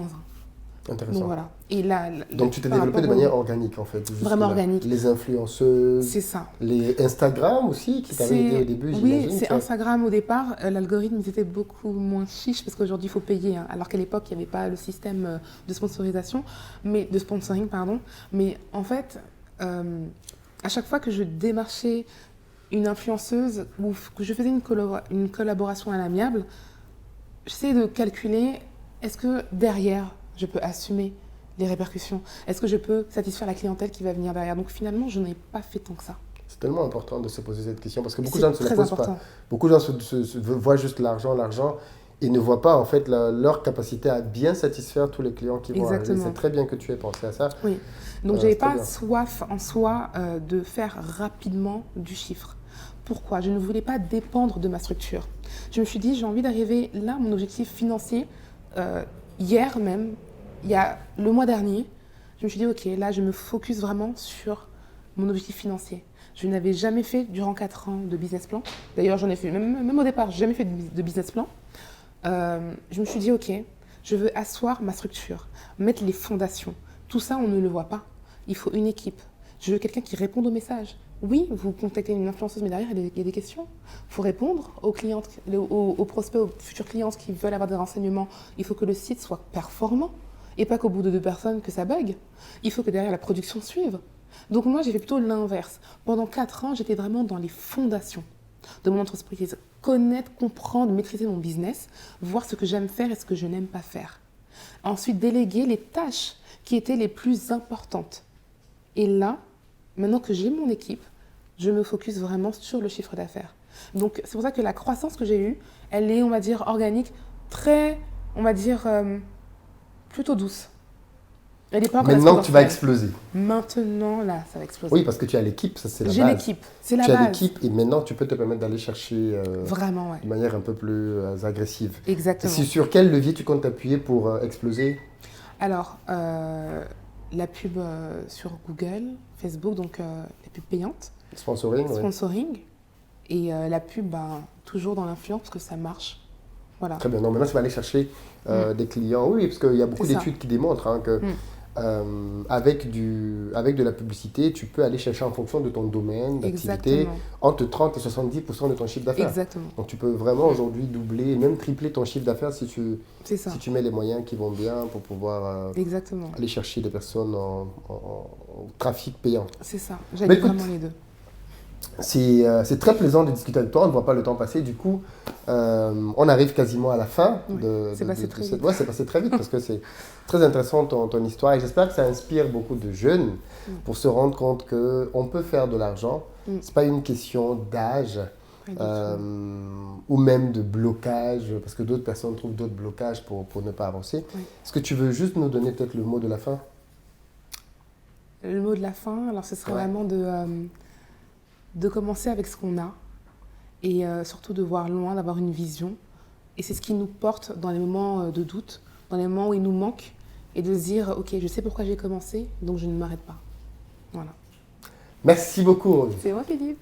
Intéressant. Donc voilà. Et là, Donc tu t'es par développé de rapport manière organique en fait. Vraiment jusque-là. organique. Les influenceuses, C'est ça. les Instagram aussi qui t'avaient aidé au début, j'imagine. Oui, c'est ça. Instagram au départ. L'algorithme il était beaucoup moins chiche parce qu'aujourd'hui il faut payer. Hein, alors qu'à l'époque il n'y avait pas le système de sponsorisation, de sponsoring, pardon. Mais en fait, à chaque fois que je démarchais une influenceuse ou que je faisais une collaboration à l'amiable, j'essayais de calculer est-ce que derrière je peux assumer les répercussions? Est-ce que je peux satisfaire la clientèle qui va venir derrière? Donc finalement, je n'ai pas fait tant que ça. C'est tellement important de se poser cette question parce que beaucoup de C'est gens ne se la très posent important. pas. Beaucoup de gens voient juste l'argent et ne voient pas en fait leur capacité à bien satisfaire tous les clients qui vont arriver. Exactement. C'est très bien que tu aies pensé à ça. Oui. Donc j'avais c'est pas bien. soif en soi de faire rapidement du chiffre. Pourquoi? Je ne voulais pas dépendre de ma structure. Je me suis dit, j'ai envie d'arriver là, mon objectif financier, hier même, il y a le mois dernier, je me suis dit, ok, là, je me focus vraiment sur mon objectif financier. Je n'avais jamais fait, durant 4 ans, de business plan. D'ailleurs, j'en ai fait, même au départ, je n'ai jamais fait de business plan. Je me suis dit, ok, je veux asseoir ma structure, mettre les fondations. Tout ça, on ne le voit pas. Il faut une équipe. Je veux quelqu'un qui réponde aux messages. Oui, vous contactez une influenceuse, mais derrière, il y a des questions. Il faut répondre aux clientes, aux prospects, aux futurs clients qui veulent avoir des renseignements. Il faut que le site soit performant et pas qu'au bout de 2 personnes que ça bug. Il faut que derrière la production suive. Donc moi, j'ai fait plutôt l'inverse. Pendant 4 ans, j'étais vraiment dans les fondations de mon entreprise. Connaître, comprendre, maîtriser mon business, voir ce que j'aime faire et ce que je n'aime pas faire. Ensuite, déléguer les tâches qui étaient les plus importantes. Et là, maintenant que j'ai mon équipe, je me focus vraiment sur le chiffre d'affaires. Donc, c'est pour ça que la croissance que j'ai eue, elle est, on va dire, organique, très, on va dire, plutôt douce. Elle n'est pas encore Maintenant, tu vas exponentielle. exploser. Maintenant, là, ça va exploser. Oui, parce que tu as l'équipe, ça c'est la base. J'ai l'équipe, c'est la Tu as base. l'équipe et maintenant tu peux te permettre d'aller chercher Vraiment, ouais. de manière un peu plus agressive. Et Exactement. sur quel levier tu comptes t'appuyer pour exploser? Alors, la pub sur Google, Facebook, donc les pubs payantes, Sponsoring, oui. sponsoring, et la pub, toujours dans l'influence parce que ça marche. Voilà. Très bien. Non, maintenant tu vas aller chercher des clients. Oui, parce qu'il y a beaucoup C'est ça. d'études qui démontrent hein, que avec de la publicité, tu peux aller chercher en fonction de ton domaine d'activité Exactement. entre 30 et 70% de ton chiffre d'affaires. Exactement. Donc tu peux vraiment aujourd'hui doubler et même tripler ton chiffre d'affaires si C'est ça. tu mets les moyens qui vont bien pour pouvoir Exactement. aller chercher des personnes en trafic payant. C'est ça. Mais J'allie écoute, vraiment les deux. C'est très plaisant de discuter avec toi, on ne voit pas le temps passer. Du coup, on arrive quasiment à la fin c'est passé très vite. Ouais, c'est passé très vite parce que c'est très intéressant ton histoire et j'espère que ça inspire beaucoup de jeunes pour se rendre compte qu'on peut faire de l'argent. Ce n'est pas une question d'âge ou même de blocage parce que d'autres personnes trouvent d'autres blocages pour ne pas avancer. Oui. Est-ce que tu veux juste nous donner peut-être le mot de la fin? Le mot de la fin, alors ce serait Ouais. vraiment de commencer avec ce qu'on a et surtout de voir loin, d'avoir une vision. Et c'est ce qui nous porte dans les moments de doute, dans les moments où il nous manque et de se dire, ok, je sais pourquoi j'ai commencé, donc je ne m'arrête pas. Voilà. Merci beaucoup, Aurélie. C'est moi, Philippe.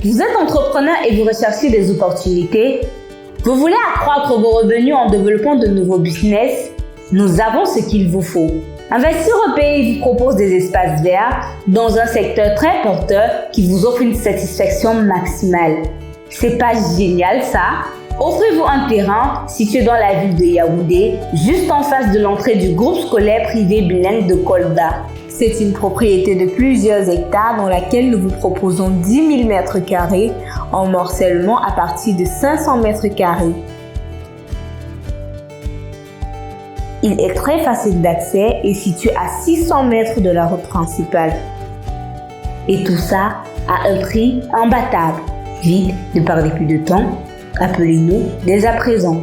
Vous êtes entrepreneur et vous recherchez des opportunités? Vous voulez accroître vos revenus en développant de nouveaux business? Nous avons ce qu'il vous faut. Investir au pays vous propose des espaces verts dans un secteur très porteur qui vous offre une satisfaction maximale. C'est pas génial ça? Offrez-vous un terrain situé dans la ville de Yaoundé, juste en face de l'entrée du groupe scolaire privé bilingue de Kolda. C'est une propriété de plusieurs hectares dans laquelle nous vous proposons 10 000 mètres carrés en morcellement à partir de 500 mètres carrés. Il est très facile d'accès et situé à 600 mètres de la route principale. Et tout ça à un prix imbattable. Vite, ne perdez plus de temps. Appelez-nous dès à présent.